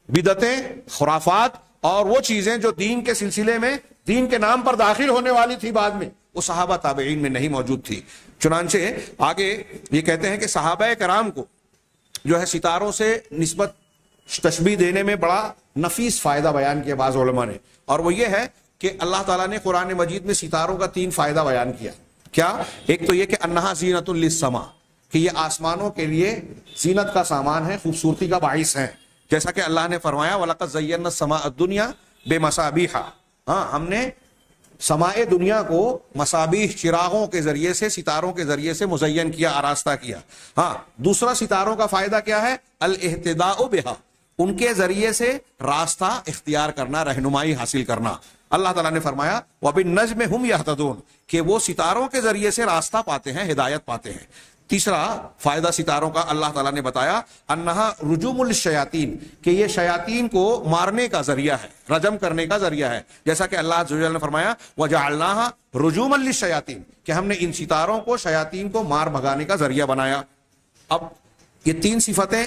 بدعتیں، خرافات اور وہ چیزیں جو دین کے سلسلے میں دین کے نام پر داخل ہونے والی تھی بعد میں، وہ صحابہ تابعین میں نہیں موجود تھی۔ چنانچہ آگے یہ کہتے ہیں کہ صحابہ کرام کو جو ہے ستاروں سے نسبت تشبیہ دینے میں بڑا نفیس فائدہ بیان کیا بعض علماء نے، اور وہ یہ ہے کہ اللہ تعالیٰ نے قرآن مجید میں ستاروں کا 3 فائدہ بیان کیا۔ کیا؟ ایک تو یہ کہ انہا زینۃ للسماء، کہ یہ آسمانوں کے لیے زینت کا سامان ہے، خوبصورتی کا باعث ہے، جیسا کہ اللہ نے فرمایا وَلَقَدْ زَيَّنَّا السَّمَاءَ الدُّنْيَا بِمَصَابِيحَ، ہم نے سمائے دنیا کو مصابیح چراغوں کے ذریعے سے، ستاروں کے ذریعے سے مزین کیا، آراستہ کیا۔ ہاں، دوسرا ستاروں کا فائدہ کیا ہے؟ الاہتداء بہا، ان کے ذریعے سے راستہ اختیار کرنا، رہنمائی حاصل کرنا۔ اللہ تعالیٰ نے فرمایا وَبِالنَّجْمِ هُمْ يَهْتَدُونَ، کہ وہ ستاروں کے ذریعے سے راستہ پاتے ہیں، ہدایت پاتے ہیں۔ تیسرا فائدہ ستاروں کا اللہ تعالیٰ نے بتایا انہا رجوم الشیاطین، کہ یہ شیاطین کو مارنے کا ذریعہ ہے، رجم کرنے کا ذریعہ ہے، جیسا کہ اللہ عز و جل نے فرمایا وَجَعَلْنَاهَا رُجُومًا لِلشَّيَاطِينِ، کہ ہم نے ان ستاروں کو شیاطین کو مار بھگانے کا ذریعہ بنایا۔ اب یہ تین صفتیں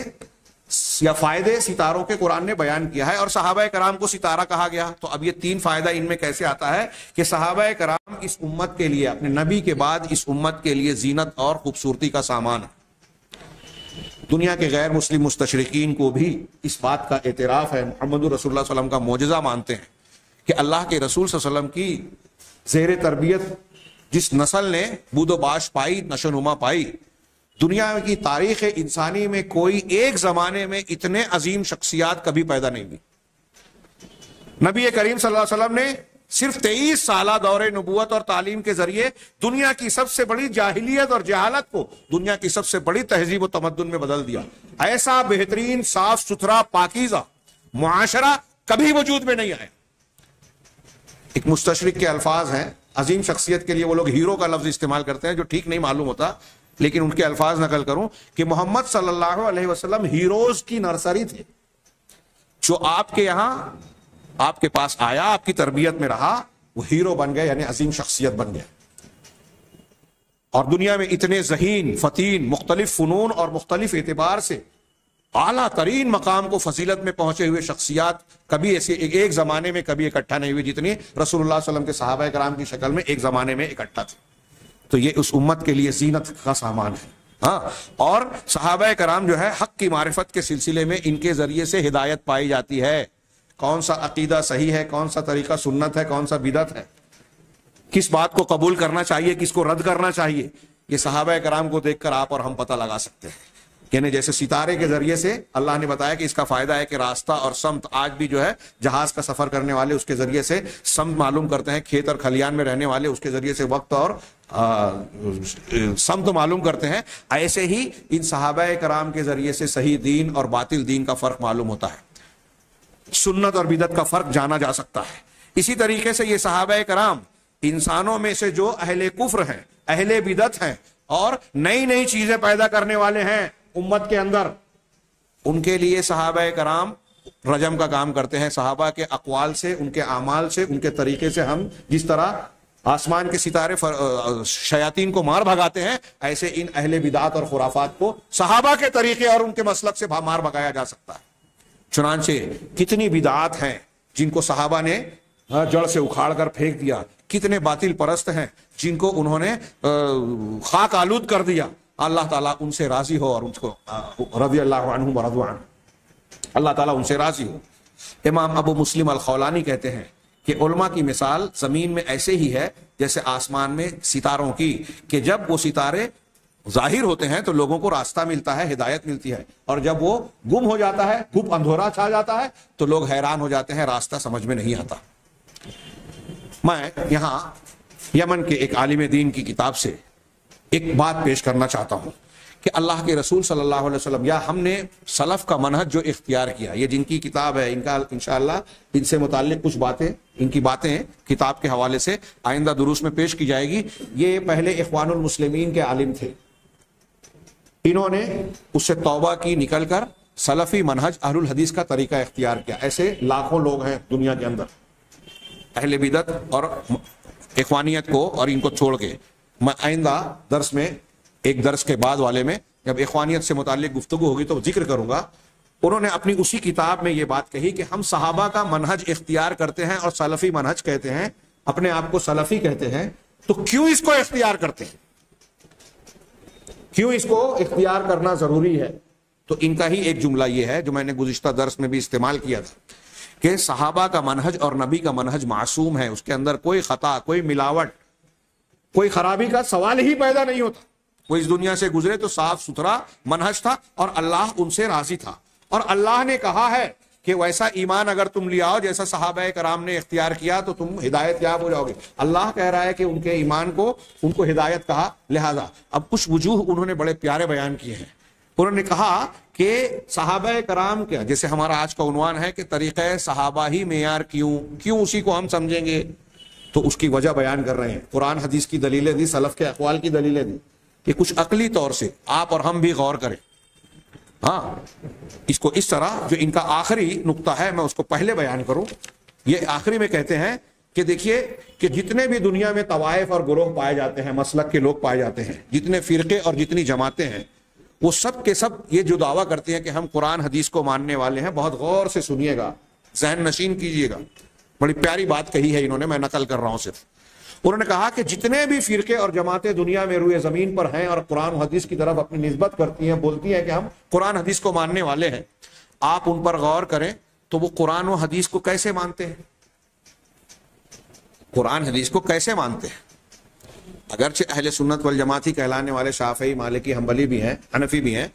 یا فائدے ستاروں کے قرآن نے بیان کیا ہے، اور صحابہ کرام کو ستارہ کہا گیا۔ تو اب یہ تین فائدہ ان میں کیسے آتا ہے کہ صحابہ کرام اس امت کے لیے، اپنے نبی کے بعد اس امت کے لیے زینت اور خوبصورتی کا سامان ہے۔ دنیا کے غیر مسلم مستشرقین کو بھی اس بات کا اعتراف ہے، محمد رسول اللہ صلی اللہ علیہ وسلم کا معجزہ مانتے ہیں کہ اللہ کے رسول صلی اللہ علیہ وسلم کی زیر تربیت جس نسل نے بود و باش پائی، نشو نما پائی، دنیا کی تاریخ انسانی میں کوئی ایک زمانے میں اتنے عظیم شخصیات کبھی پیدا نہیں ہوئی۔ نبی کریم صلی اللہ علیہ وسلم نے صرف 23 سالہ دور نبوت اور تعلیم کے ذریعے دنیا کی سب سے بڑی جاہلیت اور جہالت کو دنیا کی سب سے بڑی تہذیب و تمدن میں بدل دیا۔ ایسا بہترین، صاف ستھرا، پاکیزہ معاشرہ کبھی وجود میں نہیں آیا۔ ایک مستشرق کے الفاظ ہیں، عظیم شخصیت کے لیے وہ لوگ ہیرو کا لفظ استعمال کرتے ہیں جو ٹھیک نہیں معلوم ہوتا، لیکن ان کے الفاظ نقل کروں کہ محمد صلی اللہ علیہ وسلم ہیروز کی نرسری تھے، جو آپ کے یہاں، آپ کے پاس آیا، آپ کی تربیت میں رہا، وہ ہیرو بن گئے، یعنی عظیم شخصیت بن گئے۔ اور دنیا میں اتنے ذہین، فتین، مختلف فنون اور مختلف اعتبار سے اعلیٰ ترین مقام کو فضیلت میں پہنچے ہوئے شخصیات کبھی ایسے ایک زمانے میں کبھی اکٹھا نہیں ہوئی جتنی رسول اللہ صلی اللہ علیہ وسلم کے صحابہ کرام کی شکل میں ایک زمانے میں اکٹھا تھے۔ تو یہ اس امت کے لیے زینت کا سامان ہے۔ ہاں، اور صحابہ کرام جو ہے حق کی معرفت کے سلسلے میں ان کے ذریعے سے ہدایت پائی جاتی ہے۔ کون سا عقیدہ صحیح ہے، کون سا طریقہ سنت ہے، کون سا بدعت ہے، کس بات کو قبول کرنا چاہیے، کس کو رد کرنا چاہیے، یہ صحابہ کرام کو دیکھ کر آپ اور ہم پتہ لگا سکتے ہیں۔ یعنی جیسے ستارے کے ذریعے سے اللہ نے بتایا کہ اس کا فائدہ ہے کہ راستہ اور سمت، آج بھی جو ہے جہاز کا سفر کرنے والے اس کے ذریعے سے سمت معلوم کرتے ہیں، کھیت اور کھلیان میں رہنے والے اس کے ذریعے سے وقت اور سمت معلوم کرتے ہیں۔ ایسے ہی ان صحابہ کرام کے ذریعے سے صحیح دین اور باطل دین کا فرق معلوم ہوتا ہے، سنت اور بدعت کا فرق جانا جا سکتا ہے۔ اسی طریقے سے یہ صحابہ کرام انسانوں میں سے جو اہل کفر ہیں، اہل بدعت ہیں اور نئی نئی چیزیں پیدا کرنے والے ہیں امت کے اندر، ان کے لیے صحابہ کرام رجم کا کام کرتے ہیں۔ صحابہ کے اقوال سے، ان کے اعمال سے، ان کے طریقے سے ہم جس طرح آسمان کے ستارے شیاطین کو مار بھگاتے ہیں، ایسے ان اہل بدعات اور خرافات کو صحابہ کے طریقے اور ان کے مسلک سے مار بھگایا جا سکتا ہے۔ چنانچہ کتنی بدعات ہیں جن کو صحابہ نے جڑ سے اکھاڑ کر پھینک دیا، کتنے باطل پرست ہیں جن کو انہوں نے خاک آلود کر دیا۔ اللہ تعالیٰ ان سے راضی ہو اور ان کو رضی اللہ عنہم ورضوا عنہ، اللہ تعالیٰ ان سے راضی ہو۔ امام ابو مسلم الخولانی کہتے ہیں کہ علماء کی مثال زمین میں ایسے ہی ہے جیسے آسمان میں ستاروں کی، کہ جب وہ ستارے ظاہر ہوتے ہیں تو لوگوں کو راستہ ملتا ہے، ہدایت ملتی ہے، اور جب وہ گم ہو جاتا ہے، گھپ اندھورا چھا جاتا ہے، تو لوگ حیران ہو جاتے ہیں، راستہ سمجھ میں نہیں آتا۔ میں یہاں یمن کے ایک عالم دین کی کتاب سے ایک بات پیش کرنا چاہتا ہوں کہ اللہ کے رسول صلی اللہ علیہ وسلم یا ہم نے سلف کا منہج جو اختیار کیا، یہ جن کی کتاب ہے، ان کا انشاءاللہ ان سے متعلق کچھ باتیں، ان کی باتیں کتاب کے حوالے سے آئندہ دروس میں پیش کی جائے گی۔ یہ پہلے اخوان المسلمین کے عالم تھے، انہوں نے اس سے توبہ کی، نکل کر سلفی منہج اہل الحدیث کا طریقہ اختیار کیا۔ ایسے لاکھوں لوگ ہیں دنیا کے اندر اہل بدعت اور اخوانیت کو اور ان کو چھوڑ کے۔ میں آئندہ درس میں، ایک درس کے بعد والے میں، جب اخوانیت سے متعلق گفتگو ہوگی تو ذکر کروں گا۔ انہوں نے اپنی اسی کتاب میں یہ بات کہی کہ ہم صحابہ کا منہج اختیار کرتے ہیں اور سلفی منہج کہتے ہیں، اپنے آپ کو سلفی کہتے ہیں، تو کیوں اس کو اختیار کرتے ہیں، کیوں اس کو اختیار کرنا ضروری ہے؟ تو ان کا ہی ایک جملہ یہ ہے جو میں نے گزشتہ درس میں بھی استعمال کیا تھا کہ صحابہ کا منہج اور نبی کا منہج معصوم ہے، اس کے اندر کوئی خطا، کوئی ملاوٹ، کوئی خرابی کا سوال ہی پیدا نہیں ہوتا۔ وہ اس دنیا سے گزرے تو صاف ستھرا منہج تھا اور اللہ ان سے راضی تھا، اور اللہ نے کہا ہے کہ ویسا ایمان اگر تم لے آؤ جیسا صحابہ کرام نے اختیار کیا تو تم ہدایت یاب ہو جاؤ گے. اللہ کہہ رہا ہے کہ ان کے ایمان کو ان کو ہدایت کہا. لہذا اب کچھ وجوہ انہوں نے بڑے پیارے بیان کیے ہیں. انہوں نے کہا کہ صحابہ کرام کیا، جیسے ہمارا آج کا عنوان ہے کہ طریقہ صحابہ ہی معیار کیوں اسی کو ہم سمجھیں گے، تو اس کی وجہ بیان کر رہے ہیں. قرآن حدیث کی دلیلیں دی، سلف کے اقوال کی دلیلیں دی، کہ کچھ عقلی طور سے آپ اور ہم بھی غور کریں. ہاں اس کو اس طرح، جو ان کا آخری نقطہ ہے میں اس کو پہلے بیان کروں. یہ آخری میں کہتے ہیں کہ دیکھیے کہ جتنے بھی دنیا میں طوائف اور گروہ پائے جاتے ہیں، مسلک کے لوگ پائے جاتے ہیں، جتنے فرقے اور جتنی جماعتیں ہیں، وہ سب کے سب یہ جو دعویٰ کرتے ہیں کہ ہم قرآن حدیث کو ماننے والے ہیں. بہت غور سے سنیے گا، ذہن نشین کیجیے گا. بڑی پیاری بات کہی ہے انہوں نے، میں نقل کر رہا ہوں صرف. انہوں نے کہا کہ جتنے بھی فرقے اور جماعتیں دنیا میں روئے زمین پر ہیں اور قرآن و حدیث کی طرف اپنی نسبت کرتی ہیں، بولتی ہیں کہ ہم قرآن حدیث کو ماننے والے ہیں، آپ ان پر غور کریں تو وہ قرآن و حدیث کو کیسے مانتے ہیں. قرآن حدیث کو کیسے مانتے ہیں؟ اگرچہ اہل سنت والجماعت ہی کہلانے والے شافعی، مالکی، حنبلی بھی ہیں، حنفی بھی ہیں،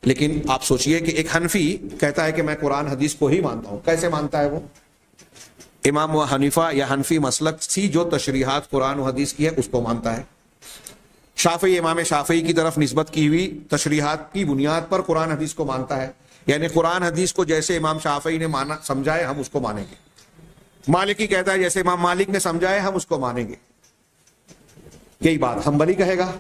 لیکن آپ سوچئے کہ ایک حنفی کہتا ہے کہ میں قرآن حدیث کو ہی مانتا ہوں. کیسے مانتا ہے وہ؟ امام و حنیفہ یا حنفی مسلک سی جو تشریحات قرآن و حدیث کی ہے اس کو مانتا ہے. شافعی امام شافعی کی طرف نسبت کی ہوئی تشریحات کی بنیاد پر قرآن حدیث کو مانتا ہے. یعنی قرآن حدیث کو جیسے امام شافعی نے مانا سمجھائے ہم اس کو مانیں گے. مالکی کہتا ہے جیسے امام مالک نے سمجھائے ہم اس کو مانیں گے. یہی بات حنبلی کہے گا،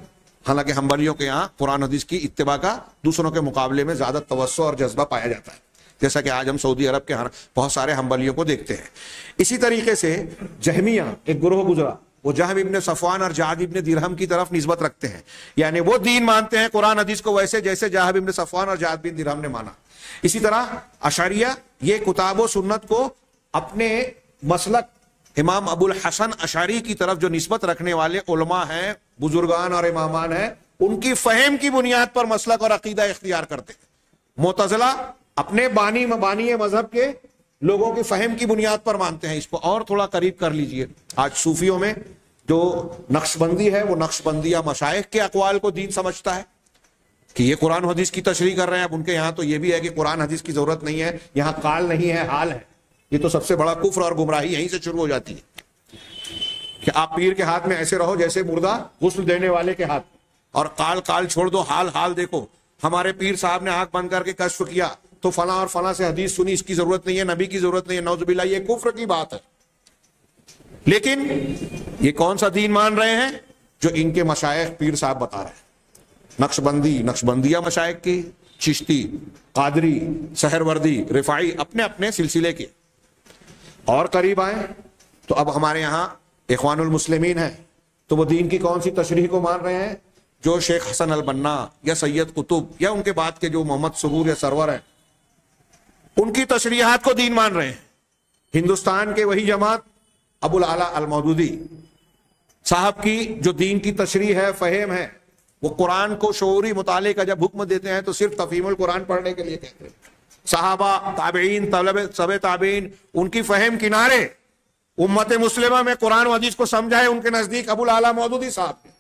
حالانکہ حنبلیوں کے یہاں قرآن حدیث کی اتباع کا دوسروں کے مقابلے میں زیادہ توسع اور جذبہ پایا جاتا ہے، جیسا کہ آج ہم سعودی عرب کے بہت سارے حنبلیوں کو دیکھتے ہیں. اسی طریقے سے جہمیہ ایک گروہ گزرا، وہ جہم ابن صفوان اور جعد ابن درہم کی طرف نسبت رکھتے ہیں، یعنی وہ دین مانتے ہیں قرآن حدیث کو ویسے جیسے جہم ابن صفوان اور جعد بن درہم نے مانا. اسی طرح اشعریہ یہ کتاب و سنت کو اپنے مسلک امام ابو الحسن اشعری کی طرف جو نسبت رکھنے والے علماء ہیں، بزرگان اور امامان ہیں، ان کی فہم کی بنیاد پر مسلک اور عقیدہ اختیار کرتے ہیں. معتزلہ اپنے بانی مذہب کے لوگوں کی فہم کی بنیاد پر مانتے ہیں. اس کو اور تھوڑا قریب کر لیجئے، آج صوفیوں میں جو نقشبندی ہے وہ نقشبندیہ مشائخ کے اقوال کو دین سمجھتا ہے کہ یہ قرآن حدیث کی تشریح کر رہے ہیں. اب ان کے یہاں تو یہ بھی ہے کہ قرآن حدیث کی ضرورت نہیں ہے، یہاں قال نہیں ہے، حال ہے. یہ تو سب سے بڑا کفر اور گمراہی یہیں سے شروع ہو جاتی ہے کہ آپ پیر کے ہاتھ میں ایسے رہو جیسے مردہ غسل دینے والے کے ہاتھ، اور قال چھوڑ دو، حال دیکھو. ہمارے پیر صاحب نے آنکھ بند کر کے کشف کیا تو فلاں اور فلاں سے حدیث سنی، اس کی ضرورت نہیں ہے، نبی کی ضرورت نہیں ہے. نعوذ باللہ، یہ کفر کی بات ہے. لیکن یہ کون سا دین مان رہے ہیں؟ جو ان کے مشائخ پیر صاحب بتا رہے ہیں. نقشبندیہ مشائخ کی، چشتی، قادری، سہروردی، رفاعی، اپنے اپنے سلسلے کے. اور قریب آئیں تو اب ہمارے یہاں اخوان المسلمین ہیں، تو وہ دین کی کون سی تشریح کو مان رہے ہیں؟ جو شیخ حسن البنا یا سید قطب یا ان کے بعد کے جو محمد سرور یا سرور ہیں، ان کی تشریحات کو دین مان رہے ہیں. ہندوستان کے وہی جماعت ابو العلا المودودی صاحب کی جو دین کی تشریح ہے، فہم ہے، وہ قرآن کو شعوری مطالعے کا جب حکم دیتے ہیں تو صرف تفہیم القرآن پڑھنے کے لیے کہتے ہیں. صحابہ، تابعین، طلبہ تابعین، ان کی فہم کنارے، امت مسلمہ میں قرآن و حدیث کو سمجھائے ان کے نزدیک ابو العلا مودودی صاحب نے.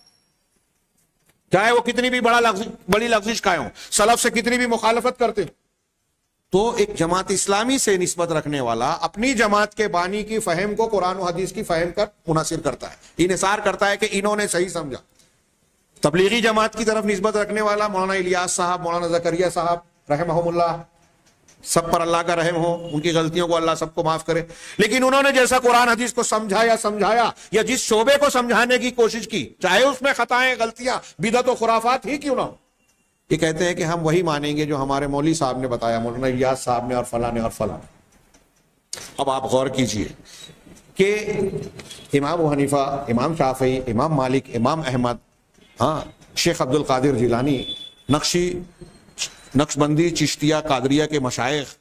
چاہے وہ کتنی بھی بڑی لغزش کھائے ہوں، سلف سے کتنی بھی مخالفت کرتے ہوں، تو ایک جماعت اسلامی سے نسبت رکھنے والا اپنی جماعت کے بانی کی فہم کو قرآن و حدیث کی فہم کر منحصر کرتا ہے، انحصار کرتا ہے کہ انہوں نے صحیح سمجھا. تبلیغی جماعت کی طرف نسبت رکھنے والا مولانا الیاس صاحب، مولانا زکریا صاحب رحمہم اللہ، سب پر اللہ کا رحم ہو، ان کی غلطیوں کو اللہ سب کو معاف کرے، لیکن انہوں نے جیسا قرآن حدیث کو سمجھایا یا جس شعبے کو سمجھانے کی کوشش کی، چاہے اس میں خطائیں، غلطیاں، بدعت و خرافات ہی کیوں نہ ہو، یہ کہتے ہیں کہ ہم وہی مانیں گے جو ہمارے مولوی صاحب نے بتایا، مولانا الیاس صاحب نے اور فلاں نے اور فلاں. اب آپ غور کیجئے کہ امام ابو حنیفہ، امام شافعی، امام مالک، امام احمد، شیخ عبد القادر جیلانی، نقشبندی، چشتیہ، قادریہ کے مشائخ،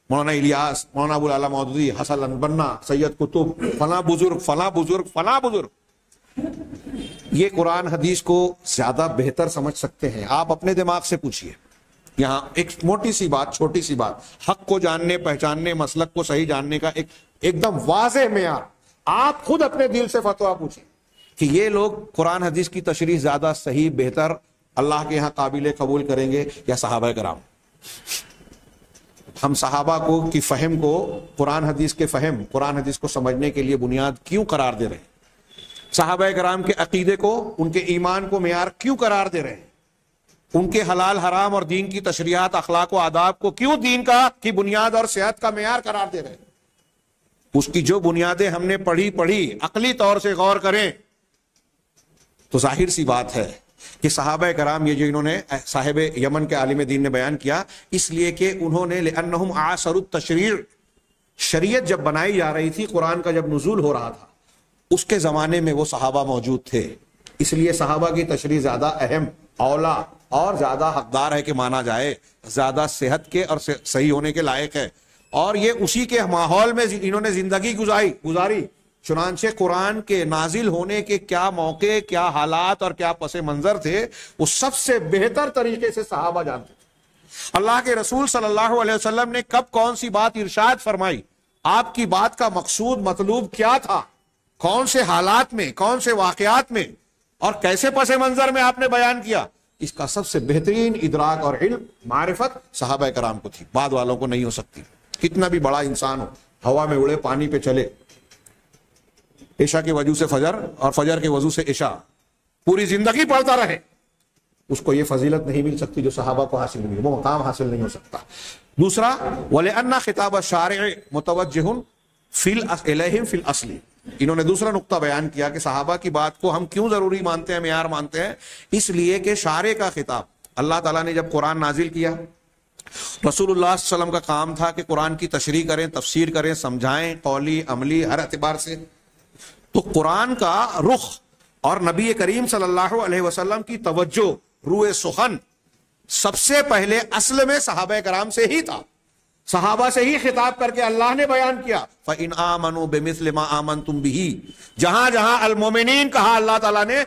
مولانا الیاس، مولانا ابو العلا مودودی، حسن البنا، سید قطب، فلاں بزرگ، یہ قرآن حدیث کو زیادہ بہتر سمجھ سکتے ہیں. آپ اپنے دماغ سے پوچھئے. یہاں ایک موٹی سی بات، چھوٹی سی بات، حق کو جاننے، پہچاننے، مسلک کو صحیح جاننے کا ایک دم واضح معیار. آپ خود اپنے دل سے فتویٰ پوچھیں کہ یہ لوگ قرآن حدیث کی تشریح زیادہ صحیح، بہتر، اللہ کے ہاں قابل قبول کریں گے یا صحابہ کرام؟ ہم صحابہ کی فہم کو، قرآن حدیث کے فہم، قرآن حدیث کو سمجھنے کے لیے بنیاد کیوں قرار دے رہے ہیں؟ صحابہ کرام کے عقیدے کو، ان کے ایمان کو معیار کیوں قرار دے رہے ہیں؟ ان کے حلال حرام اور دین کی تشریحات، اخلاق و آداب کو کیوں دین کی بنیاد اور صحت کا معیار قرار دے رہے ہیں؟ اس کی جو بنیادیں ہم نے پڑھی عقلی طور سے غور کریں تو ظاہر سی بات ہے کہ صحابہ کرام یہ جو انہوں نے صاحب یمن کے عالم دین نے بیان کیا، اس لیے کہ انہوں نے لأنہم عاصروا التشریع، شریعت جب بنائی جا رہی تھی، قرآن کا جب نزول ہو رہا تھا، اس کے زمانے میں وہ صحابہ موجود تھے، اس لیے صحابہ کی تشریح زیادہ اہم، اولا اور زیادہ حقدار ہے کہ مانا جائے، زیادہ صحت کے اور صحیح ہونے کے لائق ہے۔ اور یہ اسی کے ماحول میں انہوں نے زندگی گزاری۔ چنانچہ قرآن کے نازل ہونے کے کیا موقع، کیا حالات اور کیا پس منظر تھے، وہ سب سے بہتر طریقے سے صحابہ جانتے تھے۔ اللہ کے رسول صلی اللہ علیہ وسلم نے کب کون سی بات ارشاد فرمائی، آپ کی بات کا مقصود مطلوب کیا تھا، کون سے حالات میں، کون سے واقعات میں اور کیسے پس منظر میں آپ نے بیان کیا، اس کا سب سے بہترین ادراک اور علم، معرفت صحابہ کرام کو تھی، بعد والوں کو نہیں ہو سکتی۔ کتنا بھی بڑا انسان ہو، ہوا میں اڑے، پانی پہ چلے، عشاء کے وضو سے فجر اور فجر کے وضو سے عشاء پوری زندگی پڑھتا رہے، اس کو یہ فضیلت نہیں مل سکتی جو صحابہ کو حاصل ہوئی، وہ مقام حاصل نہیں ہو سکتا۔ دوسرا، وَلِأَنَّ خطاب الشارع متوجہ الیہم فی الاصل، انہوں نے دوسرا نقطہ بیان کیا کہ صحابہ کی بات کو ہم کیوں ضروری مانتے ہیں، معیار مانتے ہیں، اس لیے کہ شارع کا خطاب، اللہ تعالیٰ نے جب قرآن نازل کیا، رسول اللہ صلی اللہ علیہ وسلم کا کام تھا کہ قرآن کی تشریح کریں، تفسیر کریں، سمجھائیں، قولی عملی ہر اعتبار سے، تو قرآن کا رخ اور نبی کریم صلی اللہ علیہ وسلم کی توجہ، روح سخن سب سے پہلے اصل میں صحابہ کرام سے ہی تھا، صحابہ سے ہی خطاب کر کے اللہ نے بیان کیا، فَإِنْ آمَنُوا بِمِثْلِ مَا آمَنْتُمْ بِهِ، جہاں جہاں المومنین کہا اللہ تعالیٰ نے،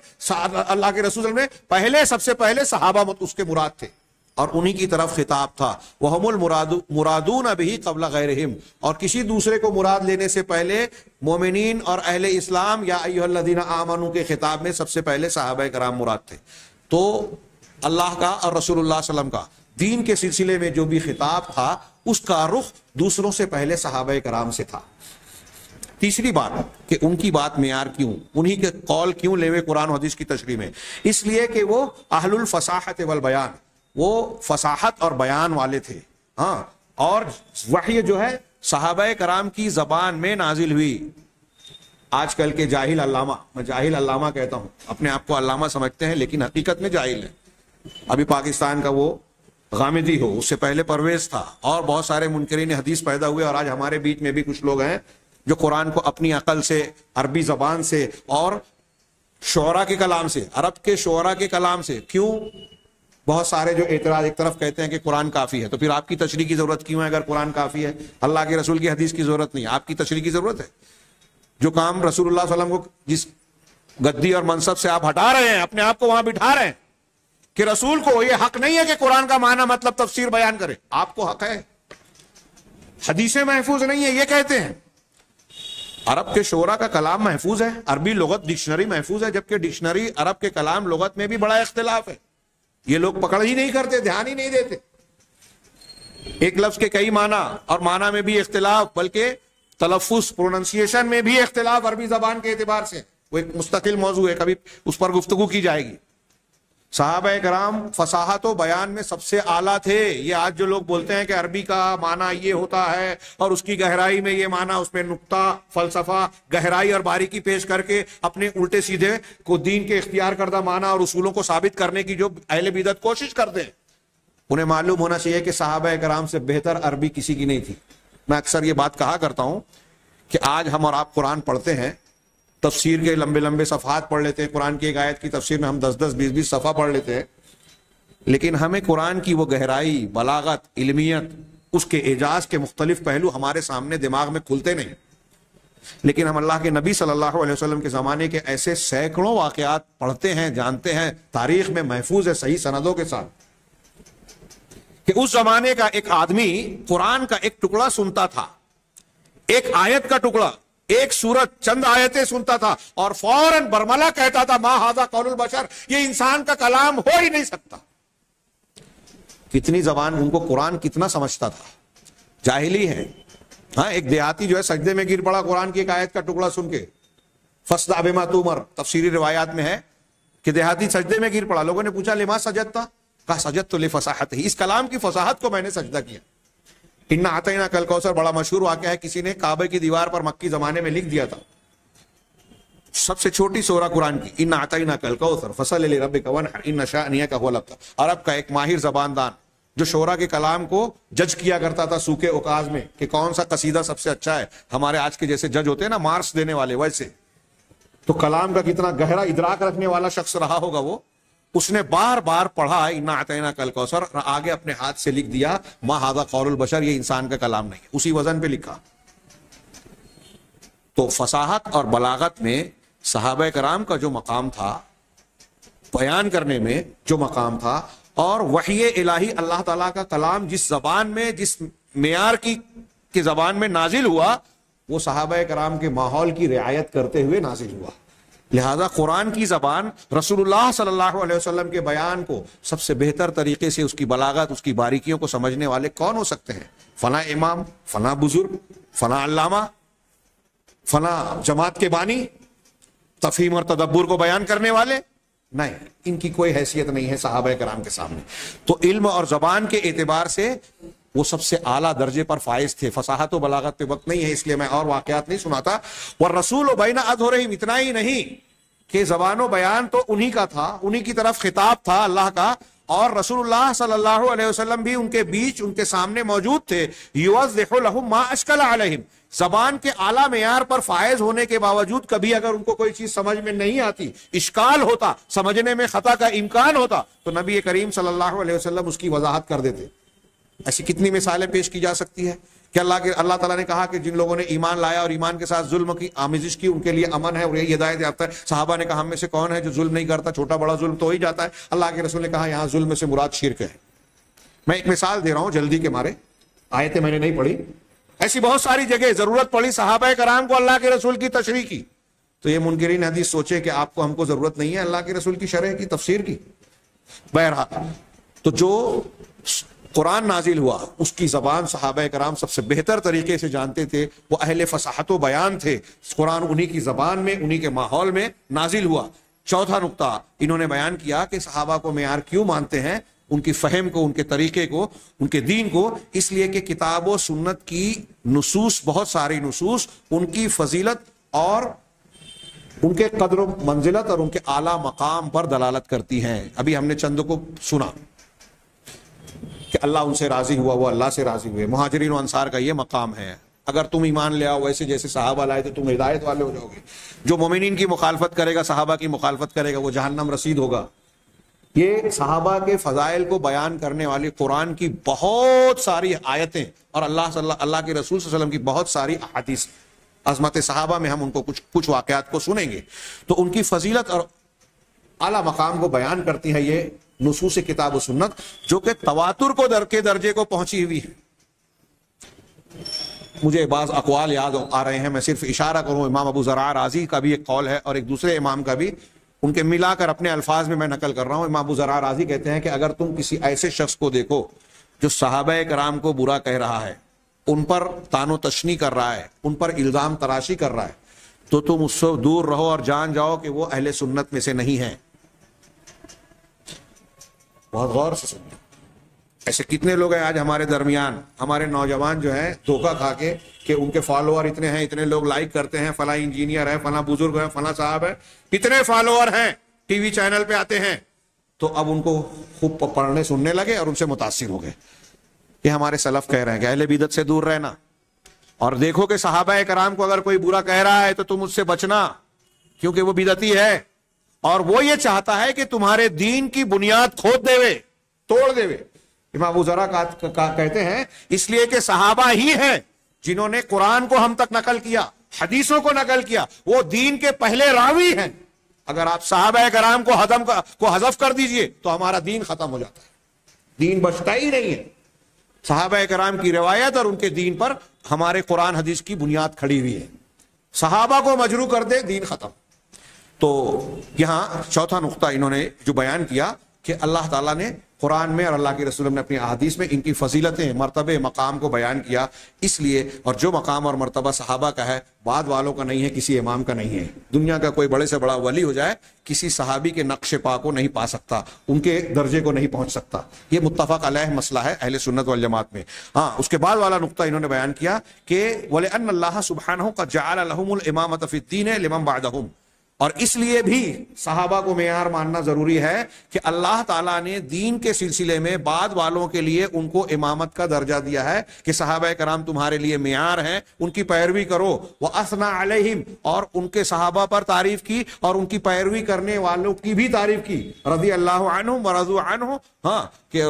اللہ کے رسول نے پہلے، سب سے پہلے صحابہ اس کے مراد تھے اور انہی کی طرف خطاب تھا۔ وَهُمُ الْمُرَادُونَ بِهِ قَبْلَ غَيْرِهِمْ، اور کسی دوسرے کو مراد لینے سے پہلے مومنین اور اہل اسلام یا ایھا الذین آمنوا کے خطاب میں سب سے پہلے صحابہ کرام مراد تھے۔ تو اللہ کا اور رسول اللہ صلی اللہ علیہ وسلم کا دین کے سلسلے میں جو بھی خطاب تھا، اس کا رخ دوسروں سے پہلے صحابہ کرام سے تھا۔ تیسری بات کہ ان کی بات معیار کیوں، انہی کے قول کیوں لیوے قرآن و حدیث کی تشریح میں، اس لیے کہ وہ اہل الفصاحت والبیان، وہ فصاحت اور بیان والے تھے، ہاں، اور وحی جو ہے صحابہ کرام کی زبان میں نازل ہوئی۔ آج کل کے جاہل علامہ، میں جاہل علامہ کہتا ہوں، اپنے آپ کو علامہ سمجھتے ہیں لیکن حقیقت میں جاہل ہیں۔ ابھی پاکستان کا وہ غامدی ہو، اس سے پہلے پرویز تھا، اور بہت سارے منکرین حدیث پیدا ہوئے، اور آج ہمارے بیچ میں بھی کچھ لوگ ہیں جو قرآن کو اپنی عقل سے، عربی زبان سے اور شعراء کے کلام سے، عرب کے شعراء کے کلام سے، کیوں بہت سارے جو اعتراض، ایک طرف کہتے ہیں کہ قرآن کافی ہے، تو پھر آپ کی تشریح کی ضرورت کیوں ہے؟ اگر قرآن کافی ہے، اللہ کے رسول کی حدیث کی ضرورت نہیں، آپ کی تشریح کی ضرورت ہے۔ جو کام رسول اللہ صلی اللہ علیہ وسلم کو جس گدی اور منصب سے آپ ہٹا رہے ہیں، اپنے آپ کو وہاں بٹھا رہے ہیں کہ رسول کو یہ حق نہیں ہے کہ قرآن کا معنی مطلب تفسیر بیان کرے، آپ کو حق ہے، حدیثیں محفوظ نہیں ہے یہ کہتے ہیں۔ عرب کے شعراء کا کلام محفوظ ہے، عربی لغت ڈکشنری محفوظ ہے، جبکہ ڈکشنری عرب کے کلام لغت میں بھی بڑا اختلاف ہے، یہ لوگ پکڑ ہی نہیں کرتے، دھیان ہی نہیں دیتے، ایک لفظ کے کئی معنی اور معنی میں بھی اختلاف، بلکہ تلفظ، پروننسیشن میں بھی اختلاف عربی زبان کے اعتبار سے، وہ ایک مستقل موضوع ہے، کبھی اس پر گفتگو کی جائے گی۔ صحابہ کرام فصاحت و بیان میں سب سے اعلیٰ تھے۔ یہ آج جو لوگ بولتے ہیں کہ عربی کا معنی یہ ہوتا ہے اور اس کی گہرائی میں یہ معنی، اس میں نقطہ، فلسفہ، گہرائی اور باریکی پیش کر کے اپنے الٹے سیدھے کو دین کے اختیار کردہ معنی اور اصولوں کو ثابت کرنے کی جو اہل بدعت کوشش کرتے ہیں، انہیں معلوم ہونا چاہیے کہ صحابہ کرام سے بہتر عربی کسی کی نہیں تھی۔ میں اکثر یہ بات کہا کرتا ہوں کہ آج ہم اور آپ قرآن پڑھتے ہیں، تفسیر کے لمبے لمبے صفحات پڑھ لیتے ہیں، قرآن کی ایک آیت کی تفسیر میں ہم 10 20 صفحہ پڑھ لیتے ہیں، لیکن ہمیں قرآن کی وہ گہرائی، بلاغت، علمیت، اس کے اعجاز کے مختلف پہلو ہمارے سامنے دماغ میں کھلتے نہیں۔ لیکن ہم اللہ کے نبی صلی اللہ علیہ وسلم کے زمانے کے ایسے سینکڑوں واقعات پڑھتے ہیں، جانتے ہیں، تاریخ میں محفوظ ہے صحیح سندوں کے ساتھ، کہ اس زمانے کا ایک آدمی قرآن کا ایک ٹکڑا سنتا تھا، ایک آیت کا ٹکڑا، ایک سورت، چند آیتیں سنتا تھا اور فوراً برملا کہتا تھا ما ھذا قول البشر، یہ انسان کا کلام ہو ہی نہیں سکتا۔ کتنی زبان، ان کو قرآن کتنا سمجھتا تھا، جاہلی ہیں. ہاں ایک دیہاتی جو ہے سجدے میں گر پڑا قرآن کی ایک آیت کا ٹکڑا سن کے. فاصدع بما تؤمر تفسیری روایات میں ہے کہ دیہاتی سجدے میں گر پڑا. لوگوں نے پوچھا لما سجدتا؟ کہا سجدت لفصاحتہ، اس کلام کی فصاحت کو میں نے سجدہ کیا. انا اعطیناک الکوثر بڑا مشہور واقعہ ہے، کسی نے کعبے کی دیوار پر مکی زمانے میں لکھ دیا تھا، سب سے چھوٹی سورہ قرآن کی، انا اعطیناک الکوثر فصل لربک وانحر ان شانئک هو الابتر. عرب کا ایک ماہر زبان دان جو شعراء کے کلام کو جج کیا کرتا تھا سوکھے اوکاز میں کہ کون سا قصیدہ سب سے اچھا ہے، ہمارے آج کے جیسے جج ہوتے ہیں نا مارکس دینے والے، ویسے تو کلام کا کتنا گہرا ادراک رکھنے والا شخص رہا ہوگا وہ. اس نے بار بار پڑھا انا اعطیناک الکوثر، آگے اپنے ہاتھ سے لکھ دیا ما ھذا قول البشر، یہ انسان کا کلام نہیں ہے، اسی وزن پہ لکھا. تو فصاحت اور بلاغت میں صحابہ کرام کا جو مقام تھا، بیان کرنے میں جو مقام تھا، اور وحی الہی اللہ تعالیٰ کا کلام جس زبان میں جس معیار کی زبان میں نازل ہوا، وہ صحابہ کرام کے ماحول کی رعایت کرتے ہوئے نازل ہوا. لہذا قرآن کی زبان رسول اللہ صلی اللہ علیہ وسلم کے بیان کو سب سے بہتر طریقے سے، اس کی بلاغت، اس کی باریکیوں کو سمجھنے والے کون ہو سکتے ہیں؟ فلاں امام، فلاں بزرگ، فلاں علامہ، فلاں جماعت کے بانی، تفہیم اور تدبر کو بیان کرنے والے؟ نہیں، ان کی کوئی حیثیت نہیں ہے صحابہ کرام کے سامنے. تو علم اور زبان کے اعتبار سے وہ سب سے اعلیٰ درجے پر فائز تھے. فصاحت و بلاغت پہ وقت نہیں ہے اس لیے میں اور واقعات نہیں سناتا. والرسول بین اظہرہم، اتنا ہی نہیں کہ زبان و بیان تو انہی کا تھا، انہی کی طرف خطاب تھا اللہ کا، اور رسول اللہ صلی اللہ علیہ وسلم بھی ان کے بیچ، ان کے سامنے موجود تھے. یوضح لہم ما اشکل علیہم، زبان کے اعلیٰ معیار پر فائز ہونے کے باوجود کبھی اگر ان کو کوئی چیز سمجھ میں نہیں آتی، اشکال ہوتا، سمجھنے میں خطا کا امکان ہوتا، تو نبی کریم صلی اللہ علیہ وسلم اس کی وضاحت کر دیتے. ایسی کتنی مثالیں پیش کی جا سکتی ہے کہ اللہ تعالیٰ نے کہا کہ جن لوگوں نے ایمان لایا اور ایمان کے ساتھ ظلم کی آمیزش کی ان کے لیے امن ہے اور یہی ہدایت یافتہ ہے. صحابہ نے کہا ہم میں سے کون ہے جو ظلم نہیں کرتا؟ چھوٹا بڑا ظلم تو ہو ہی جاتا ہے. اللہ کے رسول نے کہا یہاں ظلم سے مراد شرک ہے. میں ایک مثال دے رہا ہوں جلدی کے مارے، آیتیں میں نے نہیں پڑھی، ایسی بہت ساری جگہ ضرورت پڑی صحابہ کرام کو اللہ کے رسول کی تشریح کی. تو یہ منکرین حدیث سوچے کہ آپ کو ہم کو ضرورت نہیں ہے اللہ کے رسول کی شرح کی، تفسیر کی. بہرحال تو جو قرآن نازل ہوا اس کی زبان صحابہ کرام سب سے بہتر طریقے سے جانتے تھے، وہ اہل فصاحت و بیان تھے. قرآن انہی کی زبان میں، انہی کے ماحول میں نازل ہوا. چوتھا نقطہ انہوں نے بیان کیا کہ صحابہ کو معیار کیوں مانتے ہیں، ان کی فہم کو، ان کے طریقے کو، ان کے دین کو، اس لیے کہ کتاب و سنت کی نصوص، بہت ساری نصوص ان کی فضیلت اور ان کے قدر و منزلت اور ان کے اعلیٰ مقام پر دلالت کرتی ہیں. ابھی ہم نے چند کو سنا کہ اللہ ان سے راضی ہوا، وہ اللہ سے راضی ہوئے. مہاجرین و انصار کا یہ مقام ہے. اگر تم ایمان لے آؤ ویسے جیسے صحابہ لائے تو تم ہدایت والے ہو جاؤ گے. جو مومنین کی مخالفت کرے گا، صحابہ کی مخالفت کرے گا، وہ جہنم رسید ہوگا. یہ صحابہ کے فضائل کو بیان کرنے والی قرآن کی بہت ساری آیتیں اور اللہ کے رسول صلی اللہ علیہ وسلم کی بہت ساری احادیث، عظمت صحابہ میں ہم ان کو کچھ واقعات کو سنیں گے. تو ان کی فضیلت اور اعلیٰ مقام کو بیان کرتی ہے یہ نصوص کتاب و سنت، جو کہ تواتر کو کے درجے کو پہنچی ہوئی ہے. مجھے بعض اقوال یاد آ رہے ہیں، میں صرف اشارہ کروں. امام ابو زرع رازی کا بھی ایک قول ہے اور ایک دوسرے امام کا بھی، ان کے ملا کر اپنے الفاظ میں نقل کر رہا ہوں. امام ابو زرع رازی کہتے ہیں کہ اگر تم کسی ایسے شخص کو دیکھو جو صحابہ کرام کو برا کہہ رہا ہے، ان پر طعن و تشنیع کر رہا ہے، ان پر الزام تراشی کر رہا ہے، تو تم اس سے دور رہو اور جان جاؤ کہ وہ اہل سنت میں سے نہیں ہیں. بہت غور سے سنیں. ایسے کتنے لوگ ہیں آج ہمارے درمیان، ہمارے نوجوان جو ہیں دھوکہ کھا کے کہ ان کے فالوور اتنے ہیں، اتنے لوگ لائک کرتے ہیں، فلاں انجینئر ہے، فلاں بزرگ ہے، فلاں صاحب ہے، اتنے فالوور ہیں، ٹی وی چینل پہ آتے ہیں، تو اب ان کو خوب پڑھنے سننے لگے اور ان سے متاثر ہو گئے. یہ ہمارے سلف کہہ رہے ہیں کہ اہل بدعت سے دور رہنا، اور دیکھو کہ صحابہ کرام کو اگر کوئی برا کہہ رہا ہے تو تم اس سے بچنا، کیونکہ وہ بدعتی ہے اور وہ یہ چاہتا ہے کہ تمہارے دین کی بنیاد کھود دے وے، توڑ دے وے. امام ابو زرع کہتے ہیں اس لیے کہ صحابہ ہی ہیں جنہوں نے قرآن کو ہم تک نقل کیا، حدیثوں کو نقل کیا، وہ دین کے پہلے راوی ہیں. اگر آپ صحابہ کرام کو حذف کر دیجئے تو ہمارا دین ختم ہو جاتا ہے، دین بچتا ہی نہیں ہے. صحابہ کرام کی روایت اور ان کے دین پر ہمارے قرآن حدیث کی بنیاد کھڑی ہوئی ہے. صحابہ کو مجروح کر دے، دین ختم. تو یہاں چوتھا نقطہ انہوں نے جو بیان کیا کہ اللہ تعالیٰ نے قرآن میں اور اللہ کے رسول نے اپنی احادیث میں ان کی فضیلتیں، مرتبے، مقام کو بیان کیا. اس لیے، اور جو مقام اور مرتبہ صحابہ کا ہے بعد والوں کا نہیں ہے، کسی امام کا نہیں ہے. دنیا کا کوئی بڑے سے بڑا ولی ہو جائے، کسی صحابی کے نقش پا کو نہیں پا سکتا، ان کے درجے کو نہیں پہنچ سکتا. یہ متفق علیہ مسئلہ ہے اہل سنت والجماعت میں. ہاں، اس کے بعد والا نقطہ انہوں نے بیان کیا کہ وَلِأَنَّ اللَّهَ سُبْحَانَهُ قَدْ جَعَلَ لَهُمُ الْإِمَامَةَ فِي الدِّينِ لِمَنْ بَعْدَهُمْ. اور اس لیے بھی صحابہ کو معیار ماننا ضروری ہے کہ اللہ تعالیٰ نے دین کے سلسلے میں بعد والوں کے لیے ان کو امامت کا درجہ دیا ہے کہ صحابہ کرام تمہارے لیے معیار ہیں، ان کی پیروی کرو. وَأَثْنَى عَلَيْهِمْ، اور ان کے صحابہ پر تعریف کی اور ان کی پیروی کرنے والوں کی بھی تعریف کی. رضی اللہ عنہم ورضوا عنہ. ہاں، کہ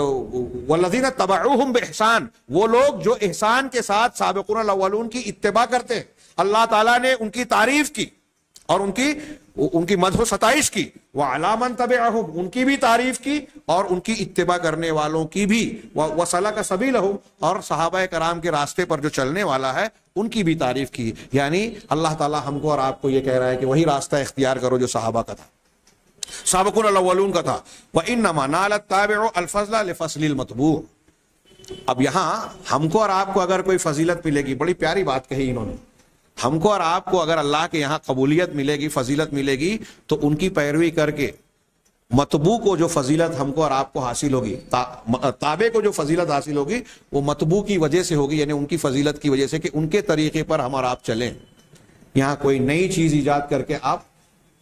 والذین اتبعوہم بإحسان، وہ لوگ جو احسان کے ساتھ سابقون الاولون کی اتباع کرتے ہیں. اللہ تعالیٰ نے ان کی تعریف کی اور ان کی مدح و ستائش کی. وَعَلَىٰ مَن تَبِعَهُمْ، ان کی بھی تعریف کی اور ان کی اتباع کرنے والوں کی بھی. وَسَلَكَ سَبِيلَهُمْ، اور صحابہ کرام کے راستے پر جو چلنے والا ہے ان کی بھی تعریف کی. یعنی اللہ تعالیٰ ہم کو اور آپ کو یہ کہہ رہا ہے کہ وہی راستہ اختیار کرو جو صحابہ کا تھا، سابقون الاولون کا تھا. وَإِنَّمَا نَالَ التَّابِعُ الْفَضْلَ لِفَضْلِ الْمَتْبُوعِ. اب یہاں ہم کو اور آپ کو اگر کوئی فضیلت ملے گی، بڑی پیاری بات کہی انہوں نے، ہم کو اور آپ کو اگر اللہ کے یہاں قبولیت ملے گی، فضیلت ملے گی، تو ان کی پیروی کر کے متبوع کو جو فضیلت ہم کو اور آپ کو حاصل ہوگی، تابع کو جو فضیلت حاصل ہوگی، وہ متبوع کی وجہ سے ہوگی، یعنی ان کی فضیلت کی وجہ سے کہ ان کے طریقے پر ہم اور آپ چلیں. یہاں کوئی نئی چیز ایجاد کر کے آپ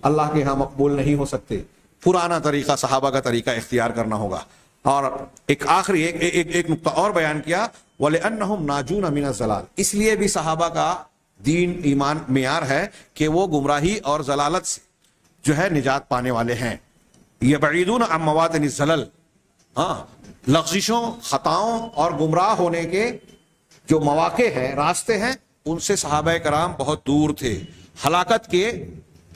اللہ کے یہاں مقبول نہیں ہو سکتے. پرانا طریقہ، صحابہ کا طریقہ اختیار کرنا ہوگا. اور ایک آخری ایک نقطہ اور بیان کیا، وَلِأَنَّهُمْ نَاجُونَ مِنَ الضَّلَالِ. اس لیے بھی صحابہ کا دین ایمان معیار ہے کہ وہ گمراہی اور ضلالت سے جو ہے نجات پانے والے ہیں. یبعدون عن مواطن الزلل، ہاں، لغزشوں، خطاؤں اور گمراہ ہونے کے جو مواقع ہیں، راستے ہیں، ان سے صحابہ کرام بہت دور تھے، ہلاکت کے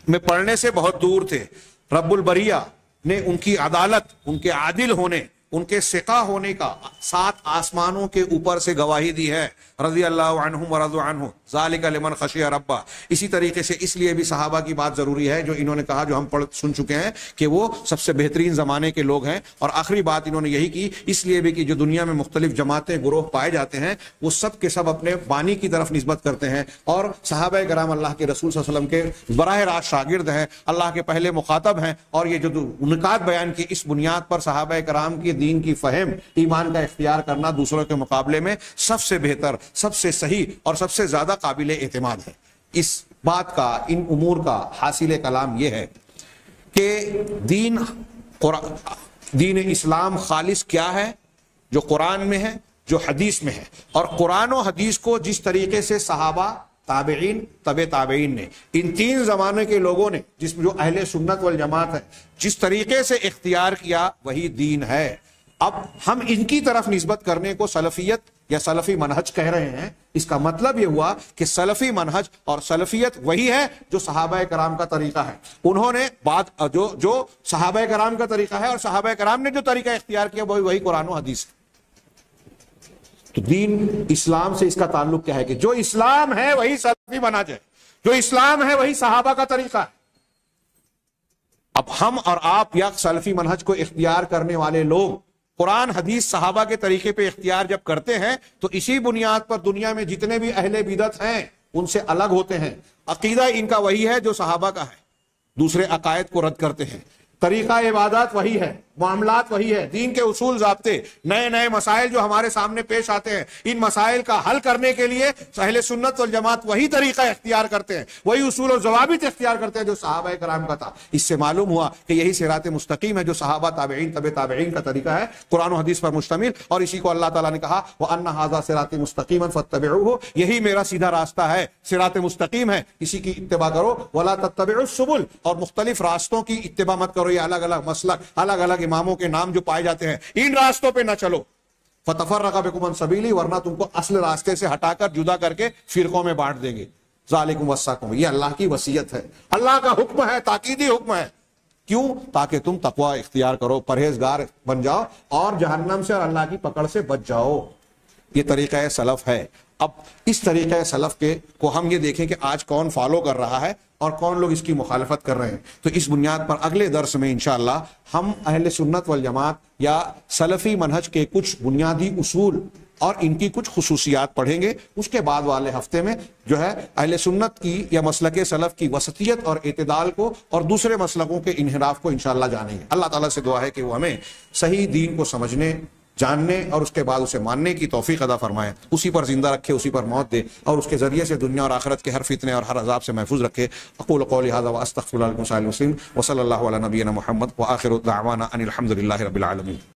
میں پڑنے سے بہت دور تھے. رب البریہ نے ان کی عدالت، ان کے عادل ہونے، ان کے ثقہ ہونے کا 7 آسمانوں کے اوپر سے گواہی دی ہے. رضی اللہ عنہم ورضوا عنہ، ذالک لمن خشی ربہ. اسی طریقے سے اس لیے بھی صحابہ کی بات ضروری ہے جو انہوں نے کہا، جو ہم سن چکے ہیں کہ وہ سب سے بہترین زمانے کے لوگ ہیں. اور آخری بات انہوں نے یہی کی، اس لیے بھی کہ جو دنیا میں مختلف جماعتیں، گروہ پائے جاتے ہیں، وہ سب کے سب اپنے بانی کی طرف نسبت کرتے ہیں. اور صحابہ کرام اللہ کے رسول صلی اللہ علیہ وسلم کے براہ راست شاگرد ہیں، اللہ کے پہلے مخاطب ہیں. اور یہ جو نکات بیان کی، اس بنیاد پر صحابہ کرام کی دین کی فہم، ایمان کا اختیار کرنا دوسروں کے مقابلے میں سب سے بہتر، سب سے صحیح اور سب سے زیادہ قابل اعتماد ہے. اس بات کا، ان امور کا حاصل کلام یہ ہے کہ دین اسلام خالص کیا ہے، جو قرآن میں ہے، جو حدیث میں ہے. اور قرآن و حدیث کو جس طریقے سے صحابہ، تابعین، تبع تابعین نے، ان 3 زمانے کے لوگوں نے، جس میں جو اہل سنت والجماعت ہے، جس طریقے سے اختیار کیا، وہی دین ہے. اب ہم ان کی طرف نسبت کرنے کو سلفیت یا سلفی منہج کہہ رہے ہیں. اس کا مطلب یہ ہوا کہ سلفی منہج اور سلفیت وہی ہے جو صحابہ کرام کا طریقہ ہے. انہوں نے جو صحابہ کرام کا طریقہ ہے اور صحابہ کرام نے جو طریقہ اختیار کیا، وہی قرآن و حدیث ہے. تو دین اسلام سے اس کا تعلق کیا ہے کہ جو اسلام ہے وہی سلفی منہج ہے، جو اسلام ہے وہی صحابہ کا طریقہ ہے. اب ہم اور آپ یا سلفی منہج کو اختیار کرنے والے لوگ قرآن، حدیث، صحابہ کے طریقے پہ اختیار جب کرتے ہیں تو اسی بنیاد پر دنیا میں جتنے بھی اہل بدعت ہیں ان سے الگ ہوتے ہیں. عقیدہ ان کا وہی ہے جو صحابہ کا ہے، دوسرے عقائد کو رد کرتے ہیں. طریقہ عبادات وہی ہے، معاملات وہی ہے، دین کے اصول، ضابطے، نئے نئے مسائل جو ہمارے سامنے پیش آتے ہیں، ان مسائل کا حل کرنے کے لیے اہل سنت والجماعت وہی طریقہ اختیار کرتے ہیں، وہی اصول و ضوابط اختیار کرتے ہیں جو صحابہ کرام کا تھا. اس سے معلوم ہوا کہ یہی صراط مستقیم ہے جو صحابہ، تابعین، تبع تابعین کا طریقہ ہے، قرآن و حدیث پر مشتمل. اور اسی کو اللہ تعالیٰ نے کہا وَأَنَّ هَذَا صِرَاطِي مُسْتَقِيمًا فَاتَّبِعُوهُ، یہی میرا سیدھا راستہ ہے، صراط مستقیم ہے، اسی کی اتباع کرو. وَلَا تَتَّبِعُوا السُّبُلَ، اور مختلف راستوں کی اتباع مت کرو. یہ الگ الگ مسلک، الگ الگ اماموں کے نام جو پائے جاتے ہیں، ان راستوں پہ نہ چلو. فتفرق بکم عن سبیلی، ورنہ تم کو اصل راستے سے ہٹا کر، جدا کر کے فرقوں میں بانٹ دیں گے. ذالکم وصاکم، یہ اللہ کی وصیت ہے، اللہ کا حکم ہے، تاکیدی حکم ہے. کیوں؟ تاکہ تم تقوی اختیار کرو، پرہیزگار بن جاؤ اور جہنم سے اور اللہ کی پکڑ سے بچ جاؤ. یہ طریقہ سلف ہے. اب اس طریقہ سلف کو ہم یہ دیکھیں کہ آج کون فالو کر رہا ہے اور کون لوگ اس کی مخالفت کر رہے ہیں. تو اس بنیاد پر اگلے درس میں انشاءاللہ ہم اہل سنت والجماعت یا سلفی منہج کے کچھ بنیادی اصول اور ان کی کچھ خصوصیات پڑھیں گے. اس کے بعد والے ہفتے میں جو ہے اہل سنت کی یا مسلک سلف کی وسطیت اور اعتدال کو اور دوسرے مسلکوں کے انحراف کو انشاءاللہ جانیں گے. اللہ تعالیٰ سے دعا ہے کہ وہ ہمیں صحیح دین کو سمجھنے، جاننے اور اس کے بعد اسے ماننے کی توفیق عطا فرمائے، اسی پر زندہ رکھے، اسی پر موت دے اور اس کے ذریعے سے دنیا اور آخرت کے ہر فتنے اور ہر عذاب سے محفوظ رکھے. اقول قولی ھذا واستغفر اللہ لکم ولسائر المسلمین وصلی اللہ علی نبینا محمد وآخر دعوانا ان الحمد للہ رب العالمین.